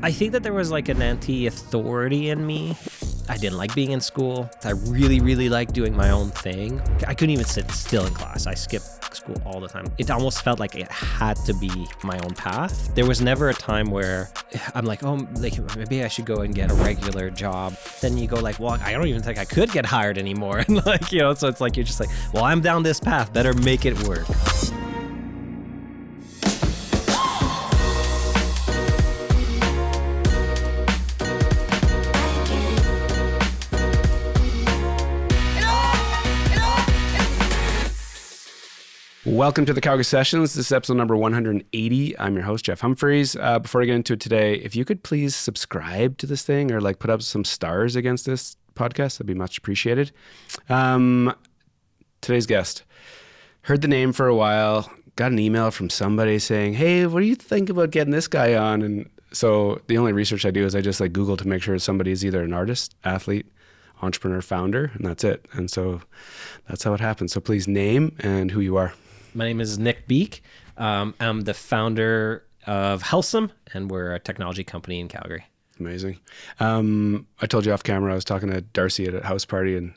I think that there was like an anti-authority in me. I didn't like being in school. I really, really liked doing my own thing. I couldn't even sit still in class. I skipped school all the time. It almost felt like it had to be my own path. There was never a time where I'm like, oh, like maybe I should go and get a regular job. Then you go like, well, I don't even think I could get hired anymore. And like, you know, so it's like, you're just like, well, I'm down this path. Better make it work. Welcome to the Calgary Sessions. This is episode number 180. I'm your host, Jeff Humphreys. Before I get into it today, if you could please subscribe to this thing or like put up some stars against this podcast, that'd be much appreciated. Today's guest, heard the name for a while, got an email from somebody saying, hey, what do you think about getting this guy on? And so the only research I do is I just like Google to make sure somebody is either an artist, athlete, entrepreneur, founder, and that's it. And so that's how it happens. So please name and who you are. My name is Nic Beique. I'm the founder of Helcim, and we're a technology company in Calgary. Amazing. I told you off camera, I was talking to Darcy at a house party, and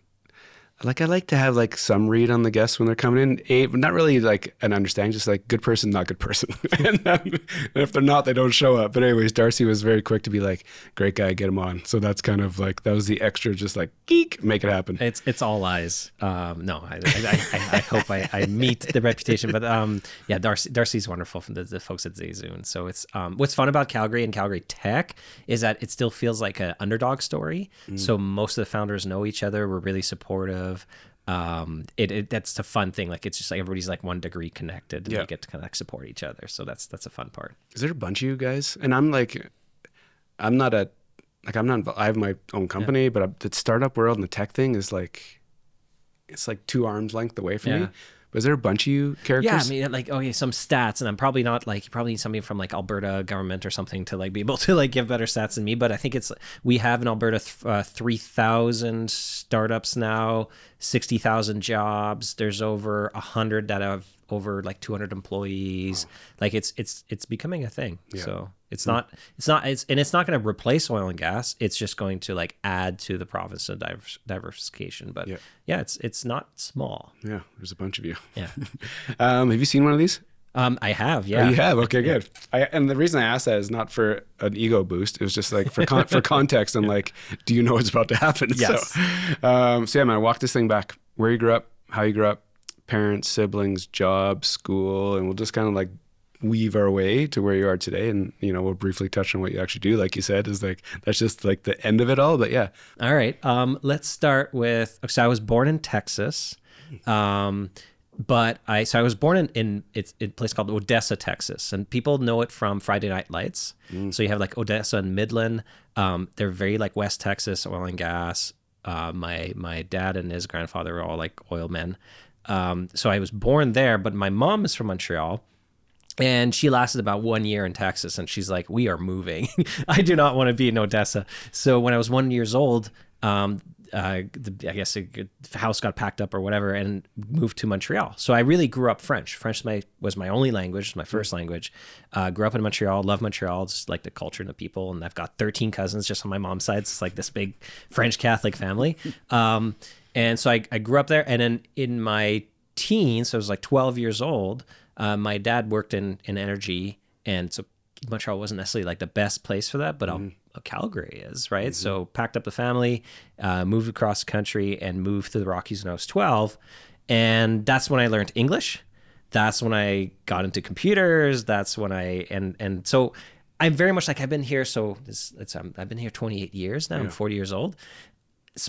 I like to have like some read on the guests when they're coming in. Not really like an understanding, just like good person, not good person. and if they're not, they don't show up. But anyways, Darcy was very quick to be like, great guy, get him on. So that's kind of like, that was the extra, just like, geek, make it happen. It's all eyes. No, I hope I meet the reputation. But yeah, Darcy's wonderful from the folks at Zayzoon. So it's what's fun about Calgary and Calgary Tech is that it still feels like an underdog story. So most of the founders know each other. We're really supportive. That's the fun thing. Like it's just like everybody's like 1 degree connected, and you get to kind of like support each other. So that's a fun part. Is there a bunch of you guys? And I have my own company, but the startup world and the tech thing is like, it's like 2 arms length away from me. But is there a bunch of you characters? Yeah, I mean, like, okay, some stats, and I'm probably not like, you probably need somebody from like Alberta government or something to like be able to like give better stats than me. But I think we have in Alberta 3,000 startups now, 60,000 jobs. There's over 100 that have over like 200 employees. Wow. Like it's becoming a thing. Yeah. So it's not going to replace oil and gas. It's just going to like add to the province of diversification. But yeah, it's not small. Yeah, there's a bunch of you. Yeah. Have you seen one of these? I have, yeah. Oh, you have? Okay, good. And the reason I asked that is not for an ego boost. It was just like for context. I'm like, do you know what's about to happen? Yes. So yeah, man, walk this thing back. Where you grew up, how you grew up, parents, siblings, job, school, and we'll just kind of like weave our way to where you are today. And, you know, we'll briefly touch on what you actually do. Like you said, is like, that's just like the end of it all, but yeah. All right. Let's start with, so I was born in Texas. But I was born in a place called Odessa, Texas, and people know it from Friday Night Lights. So you have like Odessa and Midland. They're very like West Texas, oil and gas. My dad and his grandfather were all like oil men. So I was born there, but my mom is from Montreal, and she lasted about 1 year in Texas, and she's like, we are moving. I do not want to be in Odessa. So when I was 1 year old, I guess the house got packed up or whatever and moved to Montreal. So I really grew up French. French was my only language, my first language. Grew up in Montreal, love Montreal, just like the culture and the people. And I've got 13 cousins just on my mom's side. It's like this big French Catholic family. And so I grew up there. And then in my teens, so I was like 12 years old, my dad worked in energy. And so Montreal wasn't necessarily like the best place for that, but Calgary is, right? Mm-hmm. So packed up the family, moved across the country, and moved to the Rockies when I was 12. And that's when I learned English. That's when I got into computers. That's when and so I'm very much like, I've been here. So I've been here 28 years now. Yeah. I'm 40 years old.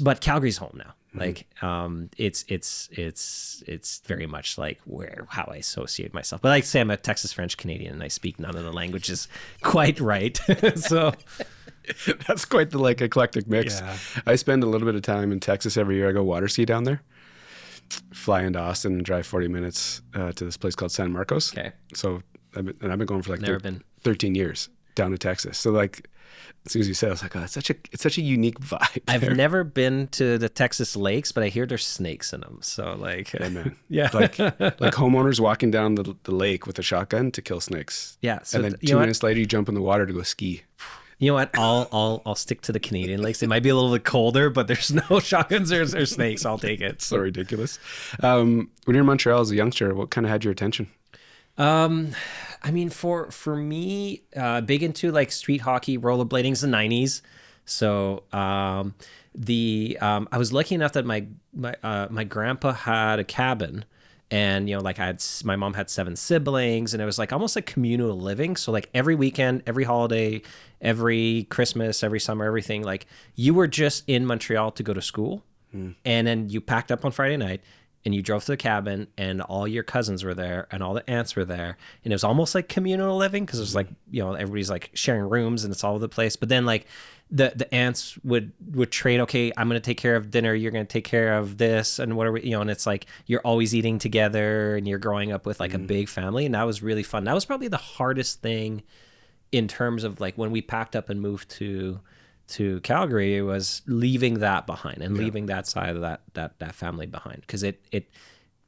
But Calgary's home now. Like, it's very much like how I associate myself. But like I say, I'm a Texas French Canadian, and I speak none of the languages quite right. So that's quite the like eclectic mix. Yeah. I spend a little bit of time in Texas every year. I go water ski down there, fly into Austin, and drive 40 minutes to this place called San Marcos. Okay. So I've been going for like 13 years down to Texas. So like, as soon as you said, I was like, oh, it's such a unique vibe. I've never been to the Texas lakes, but I hear there's snakes in them. So like, hey, man. Yeah, like homeowners walking down the lake with a shotgun to kill snakes. Yeah, so and then 2 minutes later, you jump in the water to go ski. You know what? I'll stick to the Canadian lakes. It might be a little bit colder, but there's no shotguns or snakes. I'll take it. So ridiculous. When you're in Montreal as a youngster, what kind of had your attention? I mean, for me, big into like street hockey, rollerblading's the '90s. So I was lucky enough that my grandpa had a cabin, and like my mom had 7 siblings, and it was like almost like communal living. So like every weekend, every holiday, every Christmas, every summer, everything, like you were just in Montreal to go to school, and then you packed up on Friday night. And you drove to the cabin, and all your cousins were there, and all the aunts were there, and it was almost like communal living because it was like everybody's like sharing rooms, and it's all over the place. But then like the aunts would trade. Okay, I'm gonna take care of dinner. You're gonna take care of this, and whatever and it's like you're always eating together, and you're growing up with like a big family, and that was really fun. That was probably the hardest thing in terms of like when we packed up and moved to Calgary. It was leaving that behind and leaving that side of that family behind, because it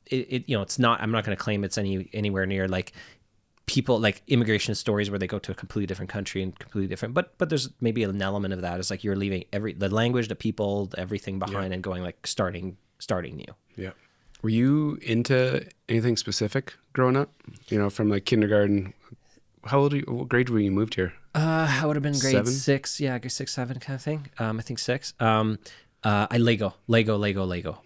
it's not, I'm not going to claim it's anywhere near like people like immigration stories where they go to a completely different country and completely different, but there's maybe an element of that. It's like you're leaving the language, the people, everything behind, and going like starting new. Yeah. Were you into anything specific growing up? From like kindergarten. How old are you? What grade were you moved here? I would have been grade 7? 6. Yeah, I guess 6, 7 kind of thing. I think 6. I Lego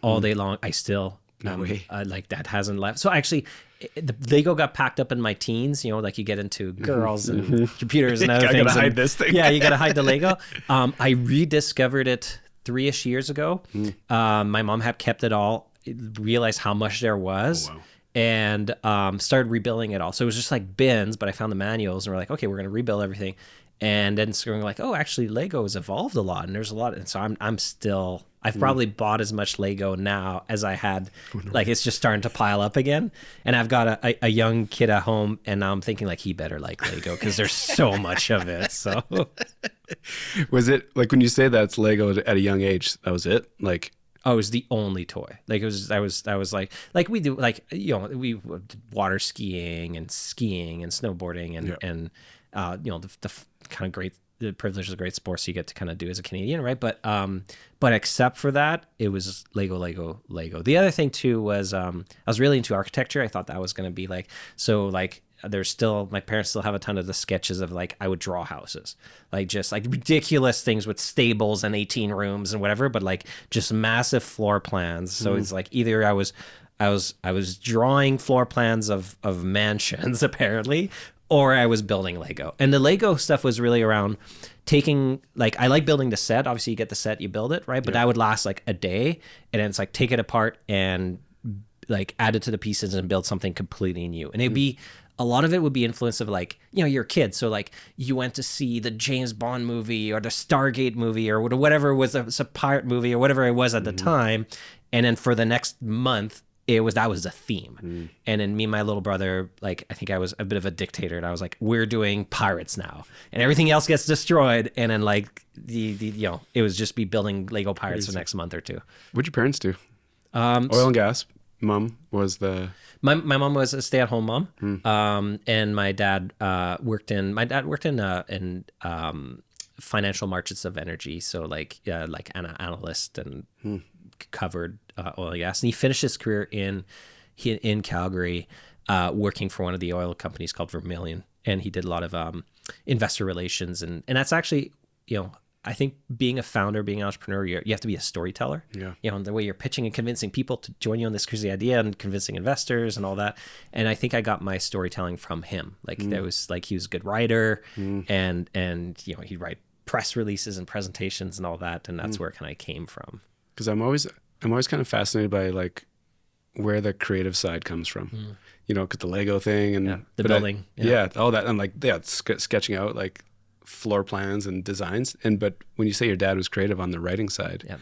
all day long. I still, No way. like that hasn't left. So actually, the Lego got packed up in my teens, like you get into girls and computers and other things. I gotta hide this thing. Yeah, you gotta hide the Lego. I rediscovered it 3-ish years ago. My mom had kept it all, realized how much there was. Oh, wow. And started rebuilding it all. So it was just like bins, but I found the manuals, and we're like, okay, we're going to rebuild everything. And then so we're like, oh, actually Lego has evolved a lot, and there's a lot. And so I've probably bought as much Lego now as I had. Like it's just starting to pile up again. And I've got a young kid at home, and now I'm thinking like he better like Lego because there's so much of it. So was it like when you say that's Lego at a young age, that was it? Like, oh, it was the only toy. Like I was like we do like we did water skiing and snowboarding and the kind of great, the privilege of great sports you get to kind of do as a Canadian, right? But except for that, it was Lego. The other thing too was I was really into architecture. I thought that was going to be like, so like there's still, my parents still have a ton of the sketches of like I would draw houses, like just like ridiculous things with stables and 18 rooms and whatever, but like just massive floor plans. So it's like either I was drawing floor plans of mansions apparently, or I was building Lego. And the Lego stuff was really around taking, like, I like building the set. Obviously you get the set, you build it, right? But that would last like a day, and then it's like take it apart and like add it to the pieces and build something completely new. And it'd be, a lot of it would be influence of like, you're a kid. So like you went to see the James Bond movie or the Stargate movie or whatever it was, a pirate movie or whatever it was at the time. And then for the next month, that was the theme. And then me and my little brother, like, I think I was a bit of a dictator, and I was like, we're doing pirates now, and everything else gets destroyed. And then like it was just be building Lego pirates the next month or two. What'd your parents do? Oil and gas. Mom was my mom was a stay-at-home mom. And my dad worked in financial markets of energy. So like an analyst, and covered oil and gas. And he finished his career in Calgary, working for one of the oil companies called Vermilion. And he did a lot of investor relations. And that's actually, I think being a founder, being an entrepreneur, you have to be a storyteller. Yeah. The way you're pitching and convincing people to join you on this crazy idea, and convincing investors and all that. And I think I got my storytelling from him. Like that was like, he was a good writer, and he'd write press releases and presentations and all that. And that's where it kind of came from. Because I'm always kind of fascinated by like where the creative side comes from, because the Lego thing and the building, all that, and like sketching out like floor plans and designs. But when you say your dad was creative on the writing side,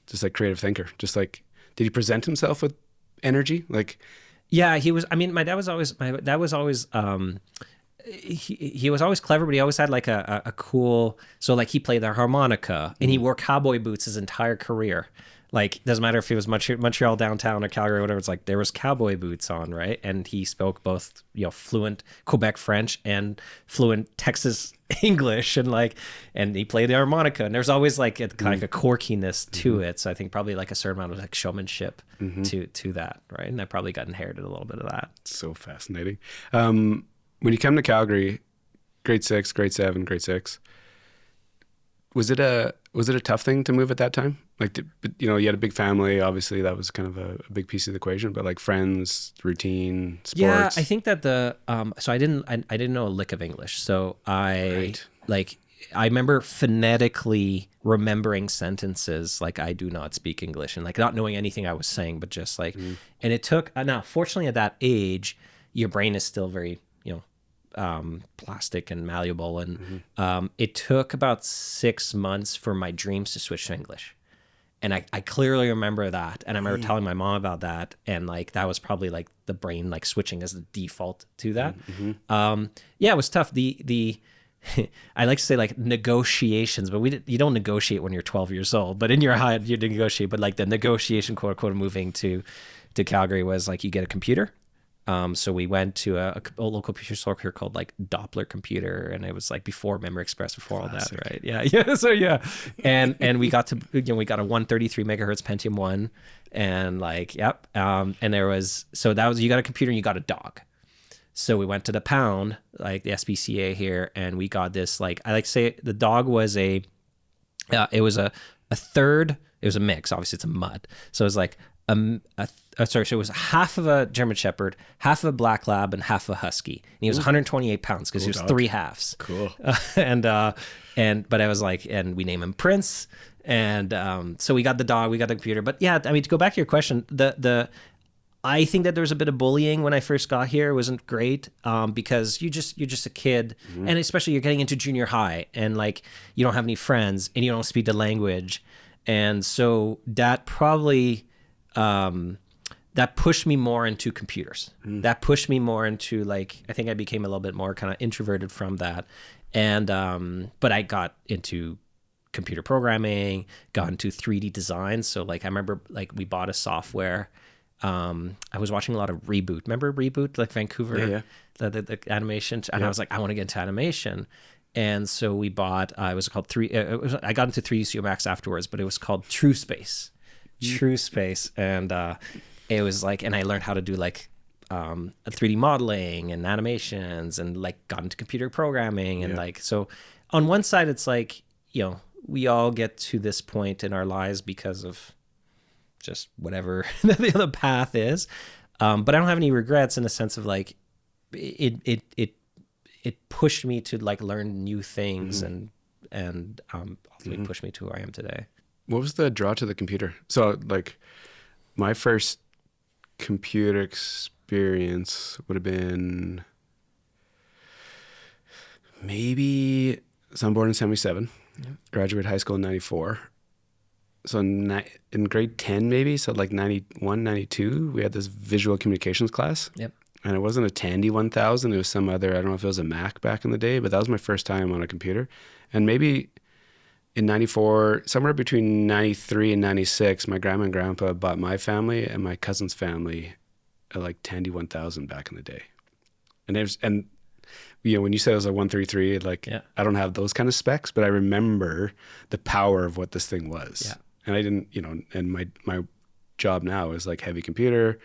just like creative thinker, just like, did he present himself with energy? Like, yeah, he was. I mean, my dad was always. He was always clever, but he always had like a cool. So like he played the harmonica, and he wore cowboy boots his entire career. Like, doesn't matter if it was Montreal downtown or Calgary or whatever. It's like there was cowboy boots on, right? And he spoke both, fluent Quebec French and fluent Texas English, and he played the harmonica. And there's always like a kind of a quirkiness to it. So I think probably like a certain amount of like showmanship to that, right? And I probably got inherited a little bit of that. So fascinating. When you come to Calgary, grade 6, grade 7, grade 6. Was it a tough thing to move at that time? Like, you had a big family. Obviously, that was kind of a big piece of the equation. But like friends, routine, sports. Yeah, I think that so I didn't know a lick of English. So I remember phonetically remembering sentences like I do not speak English, and like not knowing anything I was saying, but just like, and it took. Now, fortunately, at that age, your brain is still very plastic and malleable, and it took about 6 months for my dreams to switch to English, and I clearly remember that, and I remember telling my mom about that, and like that was probably like the brain like switching as the default to that. Yeah, it was tough. The I like to say like negotiations, but you don't negotiate when you're 12 years old, but in your head you negotiate. But like the negotiation, quote unquote, moving to Calgary was like you get a computer. So we went to a local computer store here called like Doppler Computer, and it was like before Memory Express, before all that, right? Yeah. So yeah, and we got to we got a 133 megahertz Pentium 1, and like and there was you got a computer and you got a dog. So we went to the Pound, like the SPCA here, and we got this like I like to say the dog was it was a mix. Obviously, it's a mutt, so it was like so it was half of a German Shepherd, half of a Black Lab, and half of a Husky. And he was 128 pounds because he was dog. 3 halves. Cool. But I was like, and we named him Prince. And so we got the dog, we got the computer. But yeah, I mean, to go back to your question, I think that there was a bit of bullying when I first got here. It wasn't great because you're just a kid, and especially you're getting into junior high, and like you don't have any friends, and you don't speak the language, and so that probably. That pushed me more into computers. That pushed me more into like, I think I became a little bit more kind of introverted from that. And, but I got into computer programming, got into 3D design. So like, I remember like we bought a software. I was watching a lot of Reboot. Remember Reboot, like Vancouver, the animation. And I was like, I want to get into animation. And so we bought, it was called I got into 3D Studio Max afterwards, but it was called True Space. And it was like, and I learned how to do like 3D modeling and animations, and like got into computer programming, and like, so on one side it's like, we all get to this point in our lives because of just whatever the other path is, but I don't have any regrets in the sense of like it pushed me to like learn new things, and ultimately pushed me to who I am today. What was the draw to the computer? So like my first computer experience would have been maybe, so I'm born in 77, graduated high school in 94. So in grade 10 maybe, so like 91, 92, we had this visual communications class. And it wasn't a Tandy 1000, it was some other, I don't know if it was a Mac back in the day, but that was my first time on a computer. And maybe in 94, somewhere between 93 and 96, my grandma and grandpa bought my family and my cousin's family a like Tandy 1000 back in the day. And when you said it was a 133, like I don't have those kind of specs, but I remember the power of what this thing was. And I didn't, and my job now is like heavy computer,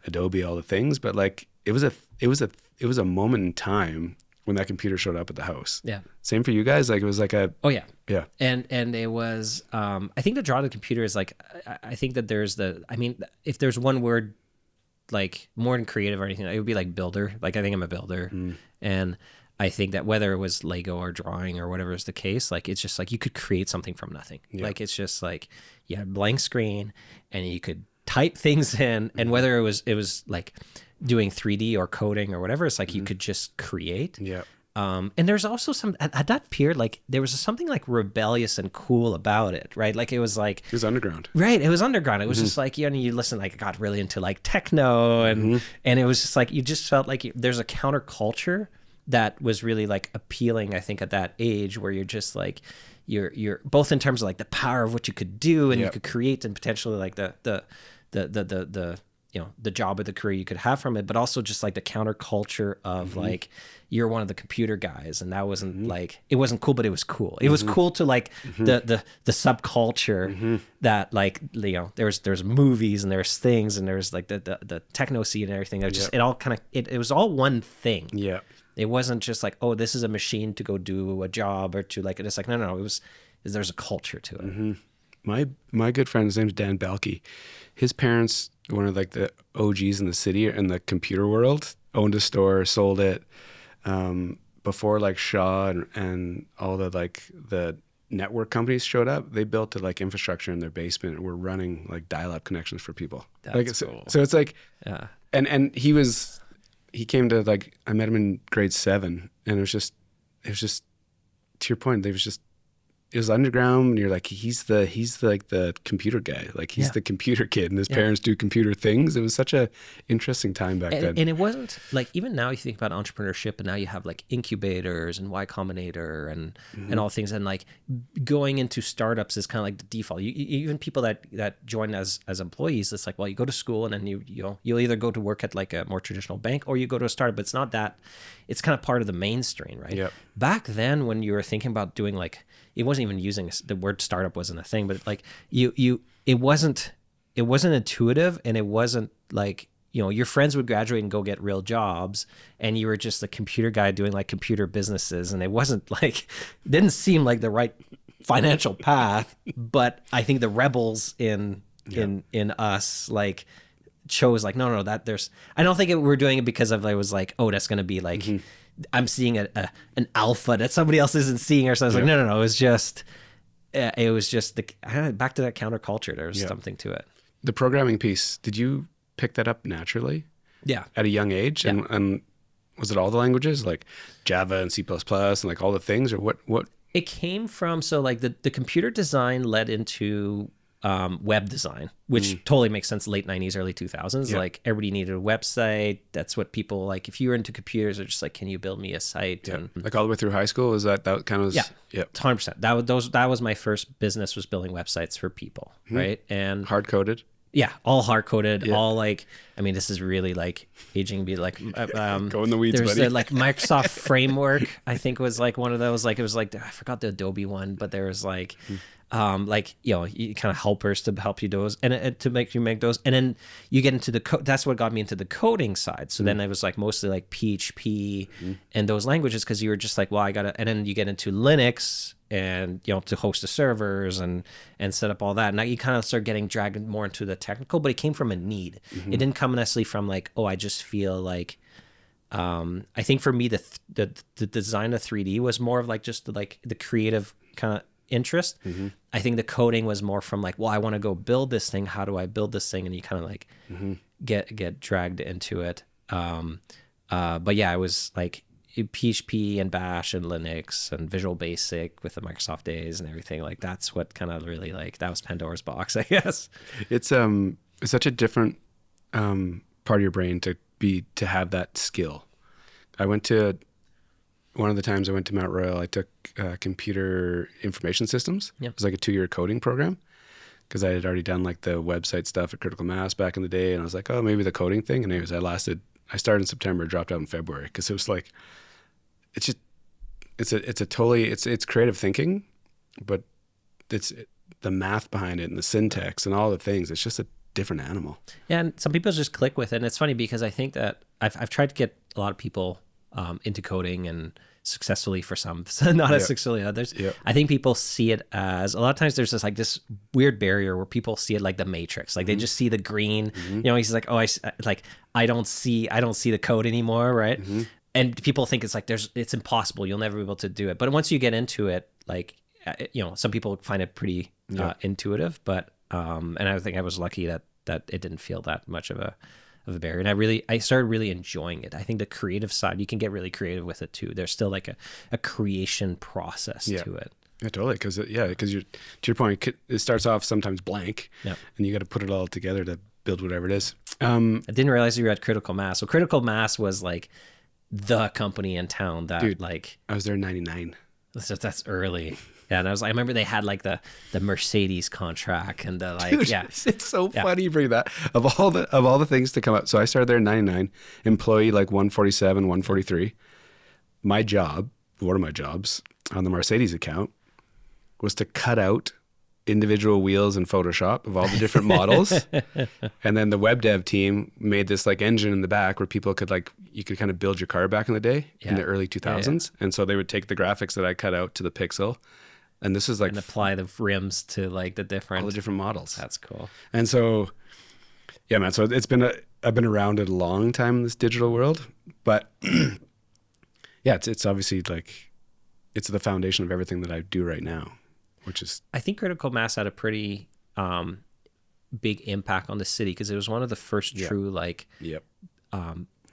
Adobe, all the things, but like it was a moment in time when that computer showed up at the house. Same for you guys. Like it was like a and it was I think the draw to the computer is like I think that if there's one word like more than creative or anything, it would be like builder. Like I think I'm a builder, and I think that whether it was Lego or drawing or whatever is the case, like it's just like you could create something from nothing. Like it's just like you had a blank screen and you could type things in, and whether it was like doing 3D or coding or whatever, it's like you could just create. And there's also some at that period, like there was something like rebellious and cool about it, right? Like it was underground, right? It was underground. It was just like you listen, like I got really into like techno, and it was just like you just felt like there's a counterculture that was really like appealing, I think, at that age, where you're just like you're both in terms of like the power of what you could do and you Yep. could create, and potentially like the you know, the job or the career you could have from it, but also just like the counterculture of like, you're one of the computer guys, and that wasn't like, it wasn't cool, but it was cool. It was cool to like the subculture that like, you know, there's movies and there's things and there's like the techno scene and everything. It was just, it all kind of, it was all one thing. Yeah. It wasn't just like, oh, this is a machine to go do a job or to like, it's like, no, there's a culture to it. My good friend, his name's Dan Belke. His parents, one of like the OGs in the city in the computer world, owned a store, sold it. Before like Shaw and all the like the network companies showed up, they built like infrastructure in their basement and were running like dial-up connections for people. That's like, cool. So it's like, Yeah. and he came to like, I met him in grade 7, and it was just to your point, it was underground, and you're like, he's like the computer guy, like he's the computer kid, and his parents do computer things. It was such a interesting time back then. And it wasn't like, even now you think about entrepreneurship, and now you have like incubators and Y Combinator and all things, and like going into startups is kind of like the default. Even people that join as employees, it's like, well, you go to school and then you'll either go to work at like a more traditional bank or you go to a startup, but it's not that. It's kind of part of the mainstream, right? Yep. Back then, when you were thinking about doing like, it wasn't even using the word startup wasn't a thing, but like it wasn't intuitive, and it wasn't like, you know, your friends would graduate and go get real jobs, and you were just the computer guy doing like computer businesses, and it wasn't like, didn't seem like the right financial path. But I think the rebels in us like chose like, no, that there's, I don't think we're doing it because of, I was like, oh, that's going to be like, I'm seeing an alpha that somebody else isn't seeing, or so I was like, no, it was just back to that counterculture. There was something to it. The programming piece, did you pick that up naturally? Yeah. At a young age? Yeah. And was it all the languages, like Java and C++ and like all the things, or what? It came from, so like the computer design led into web design, which totally makes sense. Late 90s, early 2000s, like everybody needed a website. That's what people like. If you were into computers, they're just like, can you build me a site? Yeah. And Like all the way through high school, was that kind of was, yeah, 100%. That was my first business, was building websites for people, right? And hard coded. yeah, all hard coded, all like, I mean, this is really like aging, be like, Go in the weeds, there's buddy. like Microsoft Framework, I think was like one of those, like, it was like, I forgot the Adobe one, but there was like, you know, kind of helpers to help you those, and to make you make those. And then you get into the code. That's what got me into the coding side. So then it was like mostly like PHP and those languages, because you were just like, well, I gotta, and then you get into Linux, and, you know, to host the servers and set up all that. Now you kind of start getting dragged more into the technical, but it came from a need. It didn't come necessarily from like, oh, I just feel like, I think for me, the design of 3D was more of like just the creative kind of interest. I think the coding was more from like, well, I want to go build this thing. How do I build this thing? And you kind of like get dragged into it. But yeah, it was like PHP and Bash and Linux and Visual Basic with the Microsoft days and everything. Like that's what kind of really, like, that was Pandora's box, I guess. It's such a different part of your brain to have that skill. One of the times I went to Mount Royal, I took computer information systems. Yep. It was like a 2-year coding program, because I had already done like the website stuff at Critical Mass back in the day. And I was like, oh, maybe the coding thing. And anyways, I started in September, dropped out in February, because it was like, it's creative thinking, but it's the math behind it and the syntax and all the things. It's just a different animal. Yeah, and some people just click with it. And it's funny because I think that I've tried to get a lot of people into coding, and successfully for some, not as successfully as others. Yep. I think people see it as, a lot of times there's this weird barrier where people see it like the Matrix. Like they just see the green, you know, he's like, oh, I don't see the code anymore, right? And people think it's like, it's impossible. You'll never be able to do it. But once you get into it, like, you know, some people find it pretty intuitive, but, and I think I was lucky that it didn't feel that much of a barrier. And I started really enjoying it. I think the creative side, you can get really creative with it too. There's still like a creation process to it. Yeah, totally. Because to your point, it starts off sometimes blank, and you got to put it all together to build whatever it is. I didn't realize you were at Critical Mass. So Critical Mass was like the company in town that, dude, like, I was there in 99. That's early. Yeah, and I remember they had like the Mercedes contract and the like. Dude, Yeah, it's so funny you bring that of all the things to come up. So I started there in '99, employee like 147, 143. My job, one of my jobs on the Mercedes account, was to cut out individual wheels in Photoshop of all the different models. And then the web dev team made this like engine in the back where people could like, you could kind of build your car back in the day in the early 2000s. And so they would take the graphics that I cut out to the pixel. And this is like, and apply the rims to like all the different models. That's cool. And so, yeah, man. So I've been around it a long time in this digital world, but yeah, it's obviously like, it's the foundation of everything that I do right now, which is... I think critical mass had a pretty big impact on the city because it was one of the first true like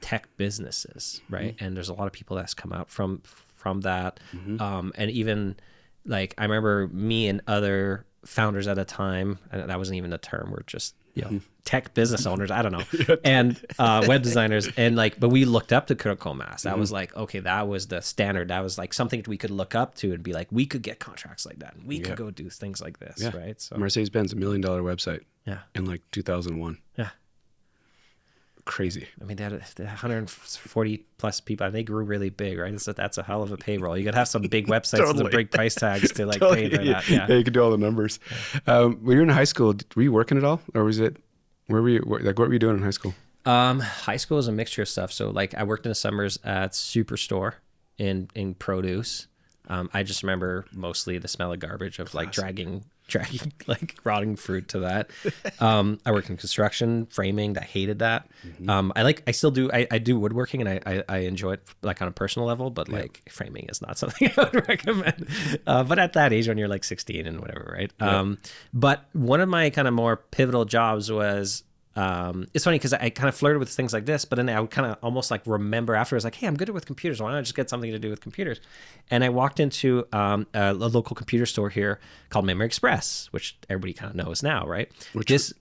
tech businesses, right? And there's a lot of people that's come out from that. And even like, I remember me and other founders at a time, and that wasn't even a term, we're just tech business owners, I don't know, and web designers, and like, but we looked up to critical mass. That was like, okay, that was the standard. That was like something we could look up to and be like, we could get contracts like that, and we could go do things like this, right? So Mercedes-Benz, $1 million website, yeah, in like 2001. Yeah, crazy. I mean, they had 140 plus people, and they grew really big, right? So that's a hell of a payroll. You got to have some big websites with the big price tags to like pay for that. Yeah, you could do all the numbers. When you were in high school, were you working at all, or was it? Where were you? Like, what were you doing in high school? High school is a mixture of stuff. So like, I worked in the summers at Superstore in produce. I just remember mostly the smell of garbage of like dragging like rotting fruit to that. I worked in construction, framing. I hated that. I still do. I do woodworking, and I enjoy it like on a personal level, but like framing is not something I would recommend. But at that age, when you're like 16 and whatever, right? But one of my kind of more pivotal jobs was, it's funny because I kind of flirted with things like this, but then I would kind of almost like remember afterwards, like, hey, I'm good with computers. Why don't I just get something to do with computers? And I walked into a local computer store here called Memory Express, which everybody kind of knows now, right? This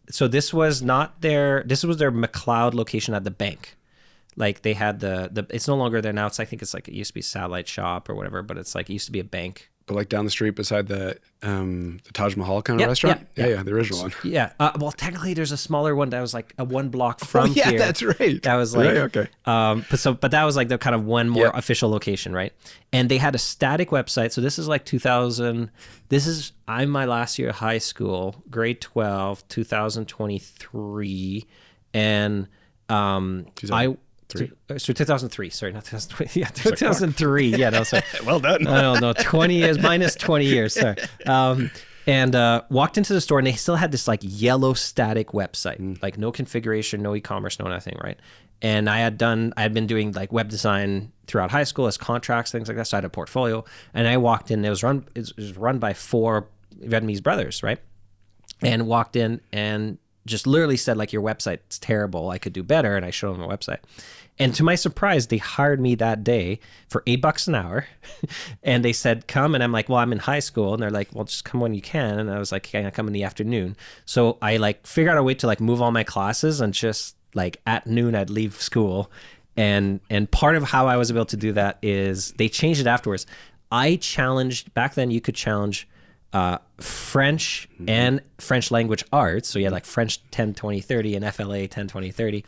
was not this was their McLeod location at the bank. Like they had it's no longer there now. I think it's like, it used to be a satellite shop or whatever, but it's like, it used to be a bank. But like down the street beside the Taj Mahal kind of restaurant? Yeah, the original one. Yeah. Well, technically there's a smaller one that was like a one block from here. Yeah, that's right. That was like, okay. But that was like the kind of one more official location, right? And they had a static website. So this is like 2000. I'm my last year of high school, grade 12, 2023. And so 2003, sorry, not 2020. Yeah, 2003. Yeah, no, sorry. Well done. I don't know, 20 years, minus 20 years, sorry. And walked into the store, and they still had this like yellow static website, like no configuration, no e-commerce, no nothing, right? And I had been doing like web design throughout high school as contracts, things like that. So I had a portfolio, and I walked in. It was run by 4 Vietnamese brothers, right? And walked in and just literally said like, your website's terrible, I could do better. And I showed them a website. And to my surprise, they hired me that day for $8 an hour. And they said, come. And I'm like, well, I'm in high school. And they're like, well, just come when you can. And I was like, can I come in the afternoon? So I like figured out a way to like move all my classes, and just like at noon, I'd leave school. And part of how I was able to do that is they changed it afterwards. I challenged, back then you could challenge French and French language arts. So you had like French 10, 20, 30 and FLA 10, 20, 30.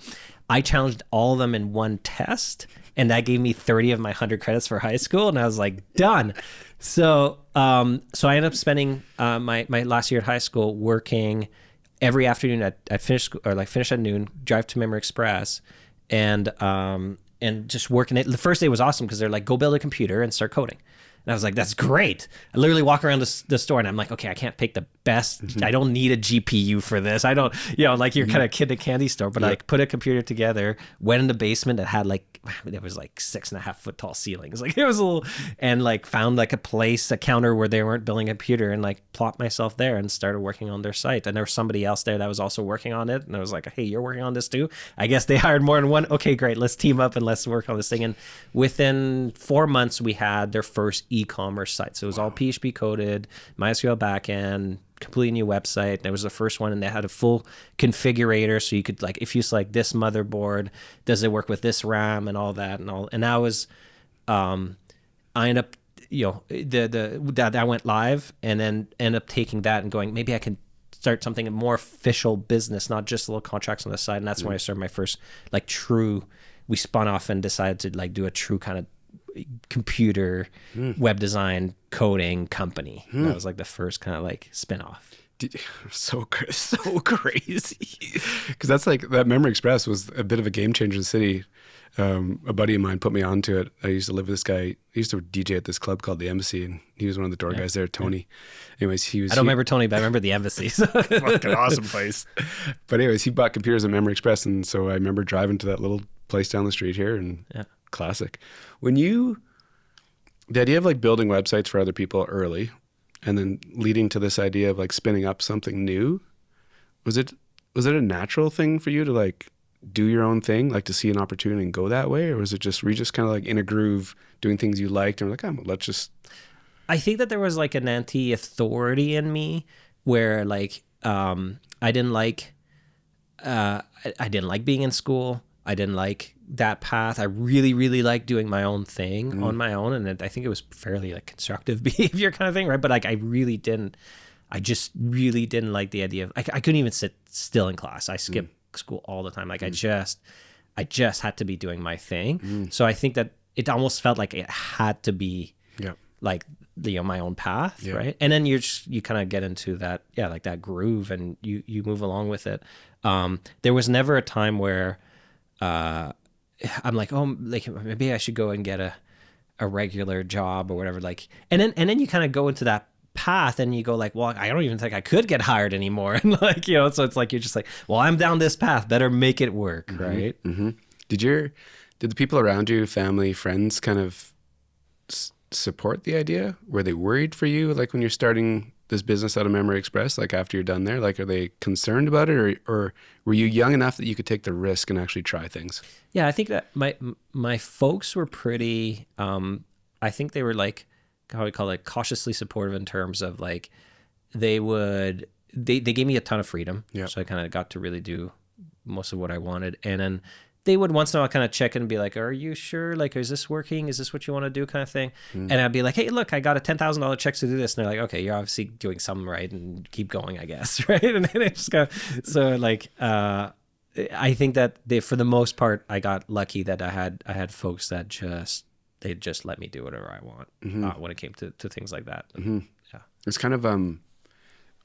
I challenged all of them in one test, and that gave me 30 of my 100 credits for high school. And I was like, done. So I ended up spending my last year at high school working every afternoon. I'd finish at noon, drive to Memory Express, and just working it. The first day was awesome because they're like, go build a computer and start coding. And I was like, that's great. I literally walk around the store, and I'm like, okay, I can't pick the best. I don't need a GPU for this. I don't, like you're kind of kid at a candy store, but I like put a computer together, went in the basement that had like, there was like 6.5 foot tall ceilings. Like it was a little, and like found like a counter where they weren't building a computer, and like plopped myself there and started working on their site. And there was somebody else there that was also working on it. And I was like, hey, you're working on this too? I guess they hired more than one. Okay, great. Let's team up and let's work on this thing. And within 4 months, we had their first e-commerce site. So it was all PHP coded, MySQL backend, completely new website. That was the first one, and they had a full configurator, so you could like, if you select this motherboard, does it work with this RAM and all that, and that was I ended up that went live, and then end up taking that and going, maybe I can start something, a more official business, not just little contracts on the side. And that's when I started my first like true, we spun off and decided to like do a true kind of computer web design coding company. That was like the first kind of like spin-off. So crazy. Because that's like, that Memory Express was a bit of a game changer in the city. A buddy of mine put me onto it. I used to live with this guy. I used to DJ at this club called the Embassy, and he was one of the door guys there, Tony. Anyways, I don't remember Tony, but I remember the Embassy. Fucking awesome place. But anyways, he bought computers at Memory Express, and so I remember driving to that little place down the street here, and classic. The idea of like building websites for other people early, and then leading to this idea of like spinning up something new, was it a natural thing for you to like do your own thing, like to see an opportunity and go that way? Or was it just, were you just kind of like in a groove doing things you liked and like, let's just... I think that there was like an anti-authority in me where like, I didn't like being in school. I didn't like that path. I really, really liked doing my own thing on my own. And I think it was fairly like constructive behavior kind of thing, right? But like, I just really didn't like the idea of, I couldn't even sit still in class. I skipped school all the time. Like I just had to be doing my thing. So I think that it almost felt like it had to be like my own path, right? And then you kind of get into that, like that groove, and you move along with it. There was never a time where I'm like, oh, like maybe I should go and get a regular job or whatever. Like, and then you kind of go into that path and you go like, well, I don't even think I could get hired anymore. And like, so it's like, you're just like, well, I'm down this path, better make it work. Right. Did the people around you, family, friends, kind of support the idea? Were they worried for you? Like when you're starting this business out of Memory Express, like after you're done there, like, are they concerned about it, or were you young enough that you could take the risk and actually try things? Yeah. I think that my folks were pretty, I think they were like, how we call it, cautiously supportive in terms of like, they gave me a ton of freedom. So I kind of got to really do most of what I wanted. And then they would once in a while kind of check in and be like, are you sure? Like, is this working? Is this what you want to do, kind of thing? And I'd be like, hey, look, I got a $10,000 check to do this. And they're like, okay, you're obviously doing something right, and keep going, I guess. Right. And then it just got, so like, I think that for the most part, I got lucky that I had folks that they just let me do whatever I want when it came to things like that. Yeah. It's kind of,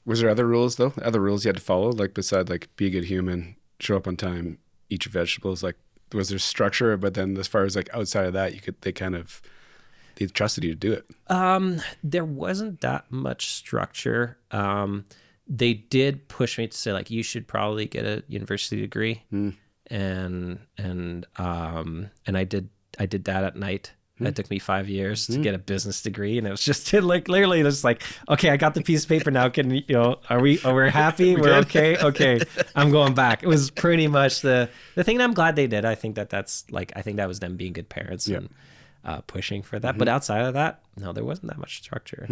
was there other rules though? Other rules you had to follow, like besides like be a good human, show up on time, eat your vegetables? Like, was there structure? But then as far as like outside of that, they trusted you to do it. There wasn't that much structure. They did push me to say like, you should probably get a university degree. And I did that at night. It took me 5 years to get a business degree, and it was just like literally just like, okay, I got the piece of paper now. Are we happy? We're okay. Okay, I'm going back. It was pretty much the thing, and I'm glad they did. I think that's like, I think that was them being good parents and pushing for that. But outside of that, no, there wasn't that much structure.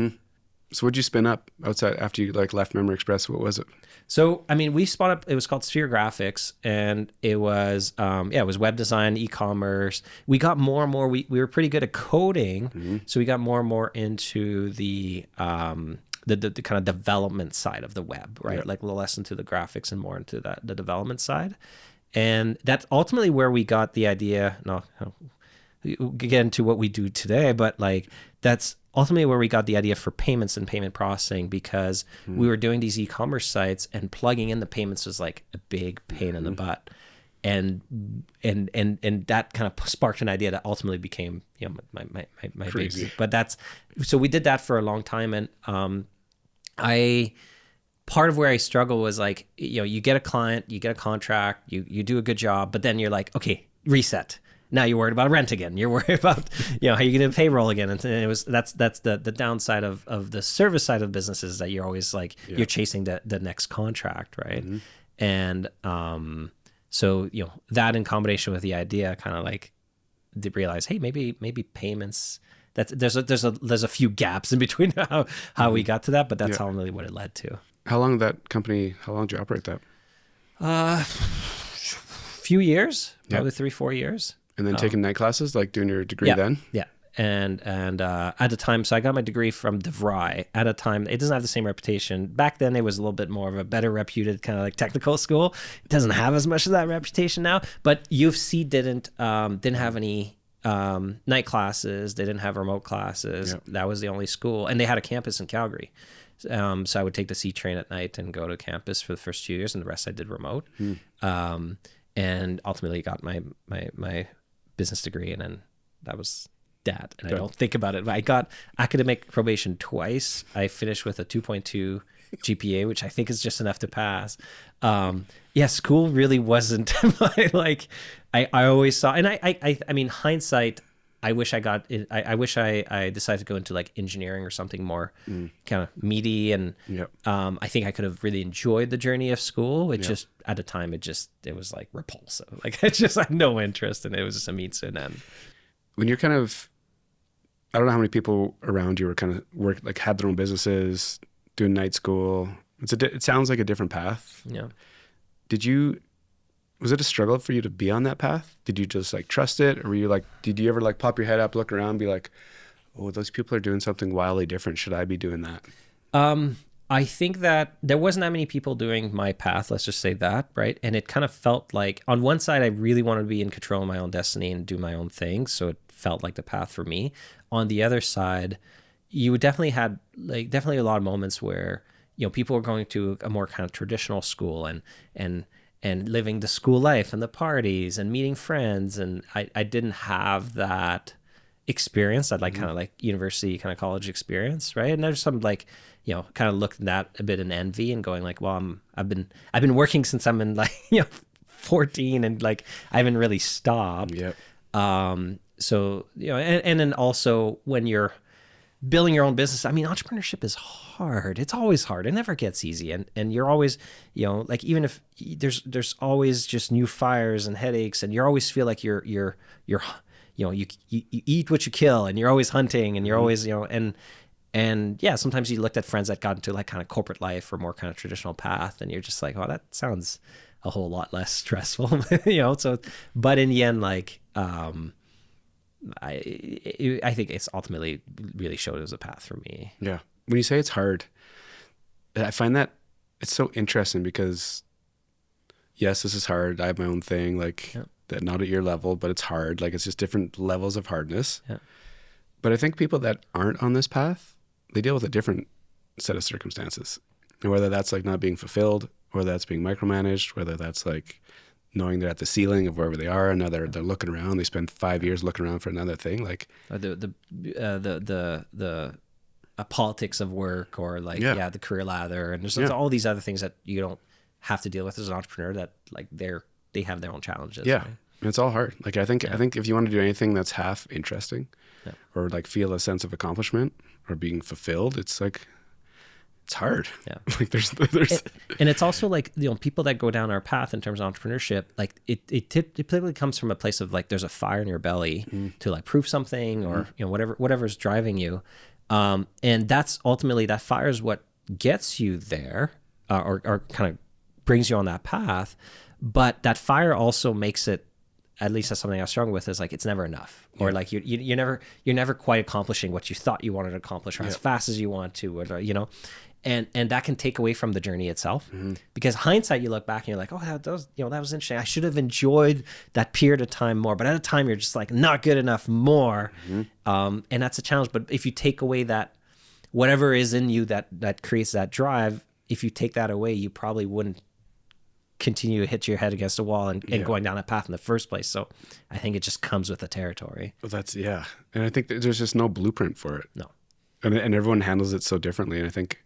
So what'd you spin up outside after you like left Memory Express? What was it? So, I mean, we spun up, it was called Sphere Graphics, and it was, it was web design, e-commerce. We got more and more, we were pretty good at coding. So we got more and more into the kind of development side of the web, right? Like less into the graphics and more into the development side. And that's ultimately where we got the idea. No, we'll get into what we do today, but like that's ultimately where we got the idea for payments and payment processing, because we were doing these e-commerce sites and plugging in the payments was like a big pain in the butt. And that kind of sparked an idea that ultimately became, my baby. But so we did that for a long time. And part of where I struggle was like, you get a client, you get a contract, you do a good job, but then you're like, okay, reset. Now you're worried about rent again. You're worried about, how you're going to payroll again. And that's the downside of the service side of businesses, that you're always like, you're chasing the next contract. Right. And, so, that in combination with the idea kind of like to realize, hey, maybe payments, there's a few gaps in between how we got to that, but that's ultimately what it led to. How long did you operate that? Few years, probably 3-4 years. And then taking night classes, like doing your degree then? Yeah. and at the time, so I got my degree from DeVry. At a time, it doesn't have the same reputation. Back then, it was a little bit more of a better reputed kind of like technical school. It doesn't have as much of that reputation now. But U of C didn't have any night classes. They didn't have remote classes. Yep. That was the only school, and they had a campus in Calgary. So I would take the C train at night and go to campus for the first 2 years, and the rest I did remote. And ultimately got my business degree, and then that was that. And I don't think about it. I got academic probation twice. I finished with a 2.2 GPA, which I think is just enough to pass. School really wasn't my, like, I always saw, and I mean, hindsight, I wish I got it. I wish I decided to go into like engineering or something more kind of meaty. And I think I could have really enjoyed the journey of school. It just, at the time, it was like repulsive. Like I just had no interest, and it was just a means to an end. When you're kind of, I don't know how many people around you were kind of had their own businesses, doing night school. It sounds like a different path. Yeah. Was it a struggle for you to be on that path? Did you just like trust it? Or were you like, did you ever like pop your head up, look around, be like, oh, those people are doing something wildly different. Should I be doing that? I think that there wasn't that many people doing my path. Let's just say that, right? And it kind of felt like, on one side, I really wanted to be in control of my own destiny and do my own thing. So it felt like the path for me. On the other side, you definitely had a lot of moments where, people were going to a more kind of traditional school and living the school life and the parties and meeting friends. And I didn't have that experience, that kind of like university, kind of college experience. Right. And there's some kind of looking at that a bit in envy and going like, well, I've been working since I'm in 14, and like, I haven't really stopped. Yep. So, and then also when you're building your own business, I mean, entrepreneurship is hard. It's always hard. It never gets easy. And you're always, like, even if there's always just new fires and headaches, and you always feel like you eat what you kill, and you're always hunting, and you're always, and yeah, sometimes you looked at friends that got into like kind of corporate life or more kind of traditional path, and you're just like, oh, that sounds a whole lot less stressful, so, but in the end, like, I think it's ultimately really showed as a path for me. Yeah. When you say it's hard, I find that it's so interesting because, yes, this is hard. I have my own thing, that not at your level, but it's hard. Like, it's just different levels of hardness. Yeah. But I think people that aren't on this path, they deal with a different set of circumstances. And whether that's like not being fulfilled, whether that's being micromanaged, whether that's like knowing they're at the ceiling of wherever they are, and now they're looking around. They spend 5 years looking around for another thing, like the politics of work, or like the career ladder, and there's all these other things that you don't have to deal with as an entrepreneur, that like they have their own challenges. Yeah, right? And it's all hard. Like I think if you want to do anything that's half interesting, or like feel a sense of accomplishment or being fulfilled, it's like, it's hard. Yeah. Like there's and it's also like, people that go down our path in terms of entrepreneurship, like it typically comes from a place of like, there's a fire in your belly to like prove something, or, whatever's driving you. And that's ultimately, that fire is what gets you there, or kind of brings you on that path. But that fire also makes it, at least that's something I was struggling with, is like, it's never enough, or like you're never quite accomplishing what you thought you wanted to accomplish, or as fast as you want to, or, and that can take away from the journey itself. Because hindsight, you look back and you're like, oh, that was interesting. I should have enjoyed that period of time more. But at a time, you're just like, not good enough, more. And that's a challenge. But if you take away that, whatever is in you that creates that drive, if you take that away, you probably wouldn't continue to hit your head against a wall and going down that path in the first place. So I think it just comes with the territory. Well, and I think there's just no blueprint for it. No. And everyone handles it so differently. And I think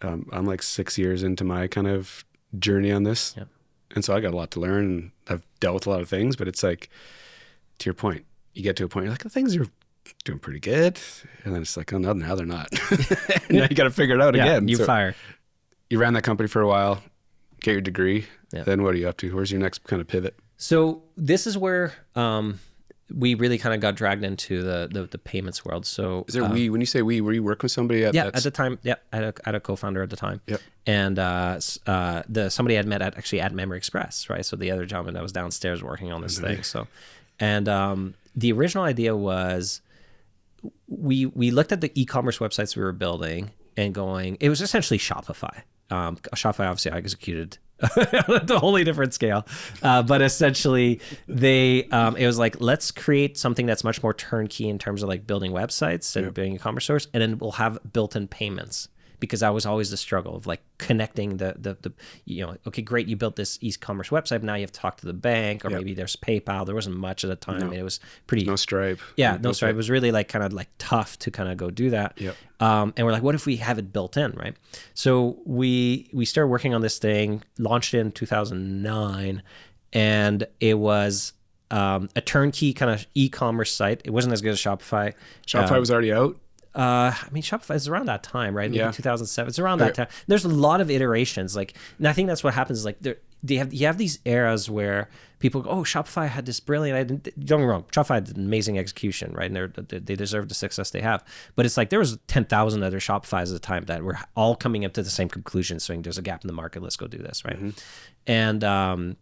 I'm like 6 years into my kind of journey on this. Yeah. And so I got a lot to learn, and I've dealt with a lot of things, but it's like, to your point, you get to a point, you're like, oh, things are doing pretty good. And then it's like, oh, no, now they're not. Now you got to figure it out again. You fire. You ran that company for a while, get your degree. Yeah. Then what are you up to? Where's your next kind of pivot? So this is where we really kind of got dragged into the payments world. So is there when you say we, were you working with somebody at the time? Yeah, I had a co-founder at the time. Yep. And somebody I'd met at Memory Express, right? So the other gentleman that was downstairs working on this thing. So, and the original idea was we looked at the e-commerce websites we were building and going, it was essentially Shopify. Shopify obviously I executed at a wholly different scale. But essentially it was like, let's create something that's much more turnkey in terms of like building websites and building e-commerce stores. And then we'll have built-in payments, because that was always the struggle of like connecting the okay, great, you built this e-commerce website, but now you have to talk to the bank, or maybe there's PayPal. There wasn't much at the time. I mean, it was pretty... No Stripe. Yeah, no Stripe. It was really like kind of like tough to kind of go do that. Yep. And we're like, what if we have it built in, right? So we started working on this thing, launched it in 2009, and it was a turnkey kind of e-commerce site. It wasn't as good as Shopify. Shopify was already out. I mean, Shopify is around that time, right? Maybe 2007. It's around that time. There's a lot of iterations. Like, and I think that's what happens. Like, you have these eras where people go, "Oh, Shopify had this brilliant." Don't get me wrong, Shopify had an amazing execution, right? And they deserve the success they have. But it's like there was 10,000 other Shopifys at the time that were all coming up to the same conclusion, saying there's a gap in the market. Let's go do this, right? And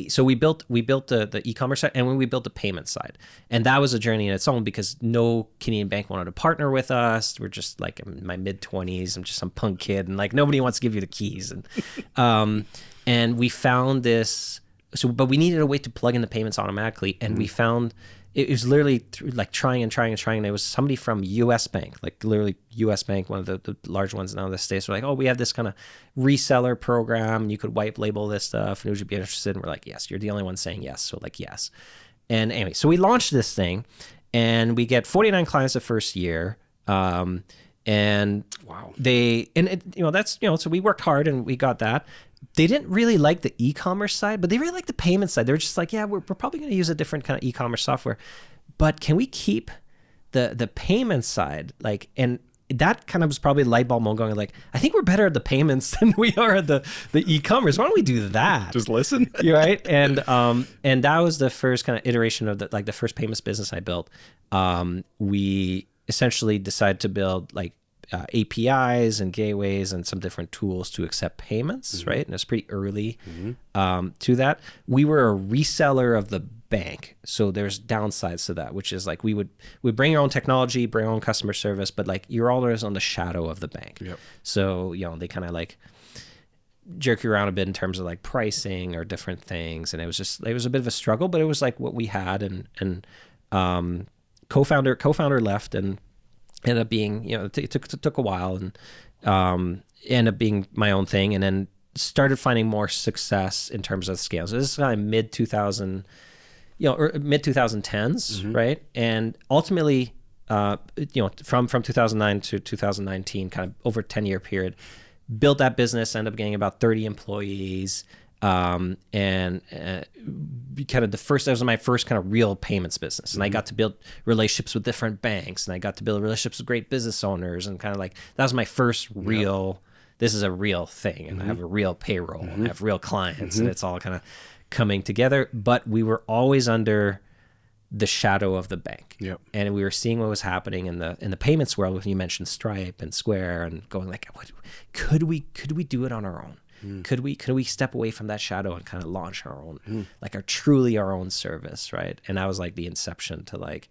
so we built the e-commerce side, and when we built the payment side, and that was a journey in its own, because no Canadian bank wanted to partner with us. We're just like in my mid-20s. I'm just some punk kid, and like nobody wants to give you the keys. And we found this. So, but we needed a way to plug in the payments automatically, and we found it was literally through like trying. And there was somebody from US Bank, like literally US Bank, one of the large ones now in the States. We're like, oh, we have this kind of reseller program, and you could white label this stuff, and would you be interested? And we're like, yes, you're the only one saying yes. So like, yes. And anyway, so we launched this thing, and we get 49 clients the first year. And wow, so we worked hard and we got that. They didn't really like the e-commerce side, but they really liked the payment side. They were just like, yeah, we're probably going to use a different kind of e-commerce software, but can we keep the payment side? Like, and that kind of was probably a light bulb moment going like, I think we're better at the payments than we are at the e-commerce. Why don't we do that? Just listen. Right. And that was the first kind of iteration of the first payments business I built. We essentially decided to build like APIs and gateways and some different tools to accept payments, right? And it's pretty early to that. We were a reseller of the bank, so there's downsides to that, which is like we bring our own technology, bring our own customer service, but like you're always on the shadow of the bank. Yep. So they kind of like jerk you around a bit in terms of like pricing or different things, and it was a bit of a struggle, but it was like what we had, and co-founder left and ended up being, it took a while, and ended up being my own thing, and then started finding more success in terms of scale. So this is kind of mid 2010s, right? And ultimately, from 2009 to 2019, kind of over a 10-year period, built that business, ended up getting about 30 employees. And kind of that was my first kind of real payments business. And I got to build relationships with different banks, and I got to build relationships with great business owners, and kind of like, that was my first real, this is a real thing. And I have a real payroll, and I have real clients, and it's all kind of coming together. But we were always under the shadow of the bank. Yep. And we were seeing what was happening in the payments world. You mentioned Stripe and Square, and going like, could we do it on our own? Could we step away from that shadow and kind of launch our own, like our own service, right? And that was like the inception to like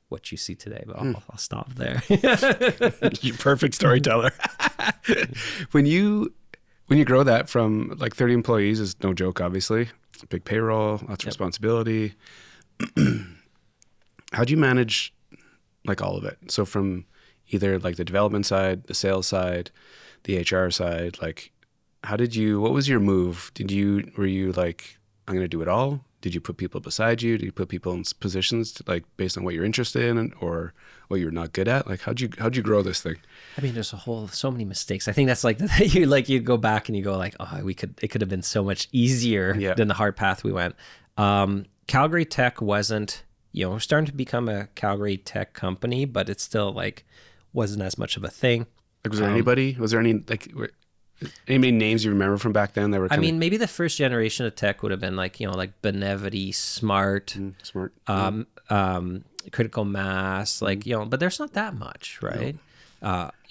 what you see today. But I'll stop there. You perfect storyteller. When you grow that from like 30 employees, is no joke, obviously, big payroll, lots of responsibility. How do you manage like all of it? So from either like the development side, the sales side, the HR side, like, what was your move? Were you like, I'm going to do it all? Did you put people beside you? Did you put people in positions to, like, based on what you're interested in or what you're not good at? Like, how'd you grow this thing? I mean, there's so many mistakes. I think that's like you go back and you go like, oh, it could have been so much easier than the hard path we went. Calgary Tech wasn't, we're starting to become a Calgary Tech company, but it still like wasn't as much of a thing. Like, was there any any names you remember from back then that were maybe the first generation of tech would have been like, like Benevity, Smart, Critical Mass, like, but there's not that much, right?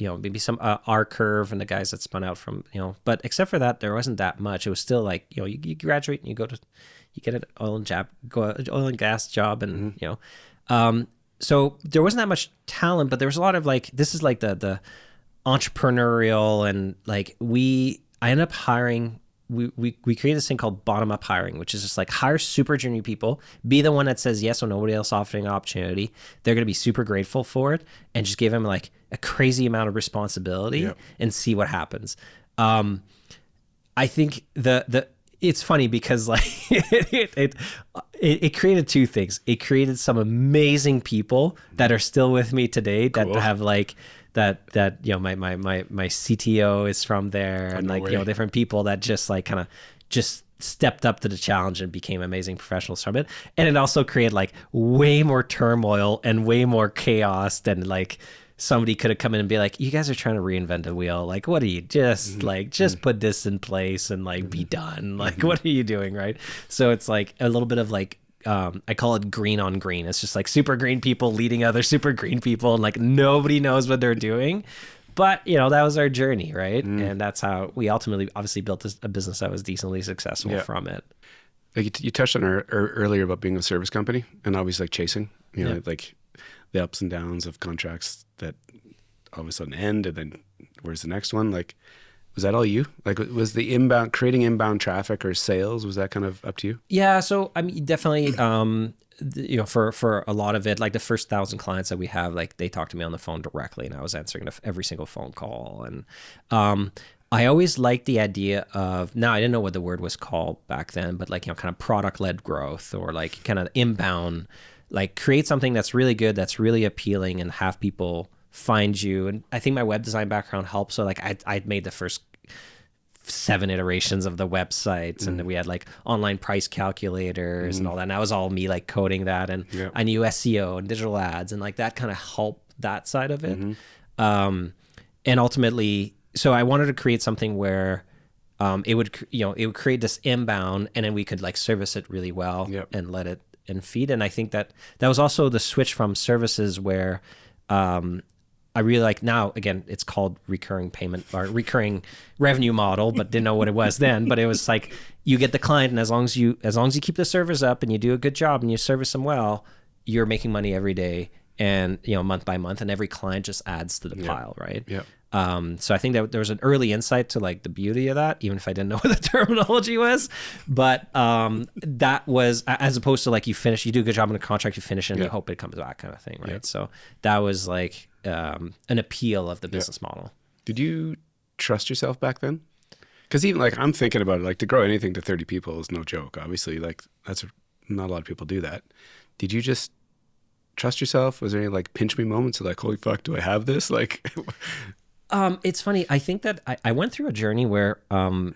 Maybe some R-Curve and the guys that spun out from, but except for that, there wasn't that much. It was still like, you graduate and you get an oil and gas job, and, so there wasn't that much talent, but there was a lot of like, this is like the entrepreneurial, and like I ended up hiring, we created this thing called bottom up hiring, which is just like hire super junior people, be the one that says yes when nobody else offering an opportunity. They're going to be super grateful for it, and just give them like a crazy amount of responsibility and see what happens. I think it's funny because like it created two things. It created some amazing people that are still with me today that have like that you know, my CTO is from there, and like, you know, different people that just like kind of just stepped up to the challenge and became amazing professionals from it. And it also created like way more turmoil and way more chaos than like somebody could have come in and be like, you guys are trying to reinvent the wheel. Like, what are you just like, just put this in place and like be done. Like, what are you doing? Right. So it's like a little bit of like, I call it green on green. It's just like super green people leading other super green people, and like nobody knows what they're doing. But, you know, that was our journey, right? And that's how we ultimately obviously built a business that was decently successful from it. Like you touched on earlier about being a service company and always like chasing, you know, like the ups and downs of contracts that all of a sudden end, and then where's the next one? Like, was that all you? Like, was the creating inbound traffic or sales, was that kind of up to you? Yeah. So, I mean, definitely, you know, for a lot of it, like the first 1,000 clients that we have, like they talk to me on the phone directly, and I was answering every single phone call. And I always liked the idea of, now I didn't know what the word was called back then, but like, you know, kind of product-led growth, or like kind of inbound, like create something that's really good, that's really appealing, and have people find you. And I think my web design background helped. So like I'd made the first 7 iterations of the websites, and then we had like online price calculators and all that. And that was all me like coding that. And I knew SEO and digital ads, and like that kind of helped that side of it. And ultimately, so I wanted to create something where it would create this inbound, and then we could like service it really well and let it and feed. And I think that was also the switch from services where I really like, now again, it's called recurring payment or recurring revenue model, but didn't know what it was then. But it was like, you get the client, and as long as you keep the servers up and you do a good job and you service them well, you're making money every day, and you know, month by month, and every client just adds to the pile, right? So I think that there was an early insight to like the beauty of that, even if I didn't know what the terminology was. But that was, as opposed to like you do a good job on a contract, you finish it, and you hope it comes back, kind of thing, right? So that was like an appeal of the business model. Did you trust yourself back then? Because even like, I'm thinking about it, like to grow anything to 30 people is no joke. Obviously, like not a lot of people do that. Did you just trust yourself? Was there any like pinch me moments of like, holy fuck, do I have this? Like, it's funny. I think that I went through a journey where I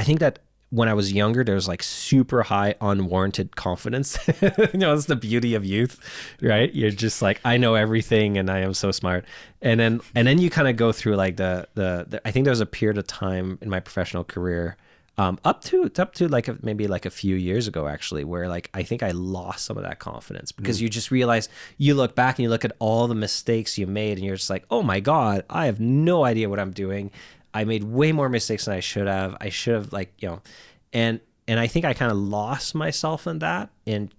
think that when I was younger, there was like super high unwarranted confidence. You know, it's the beauty of youth, right? You're just like, I know everything and I am so smart. And then you kind of go through like the I think there was a period of time in my professional career, up to like maybe like a few years ago actually, where like I think I lost some of that confidence, because you just realize, you look back and you look at all the mistakes you made, and you're just like, oh my God, I have no idea what I'm doing. I made way more mistakes than I should have. I should have, like, you know, and I think I kind of lost myself in that, and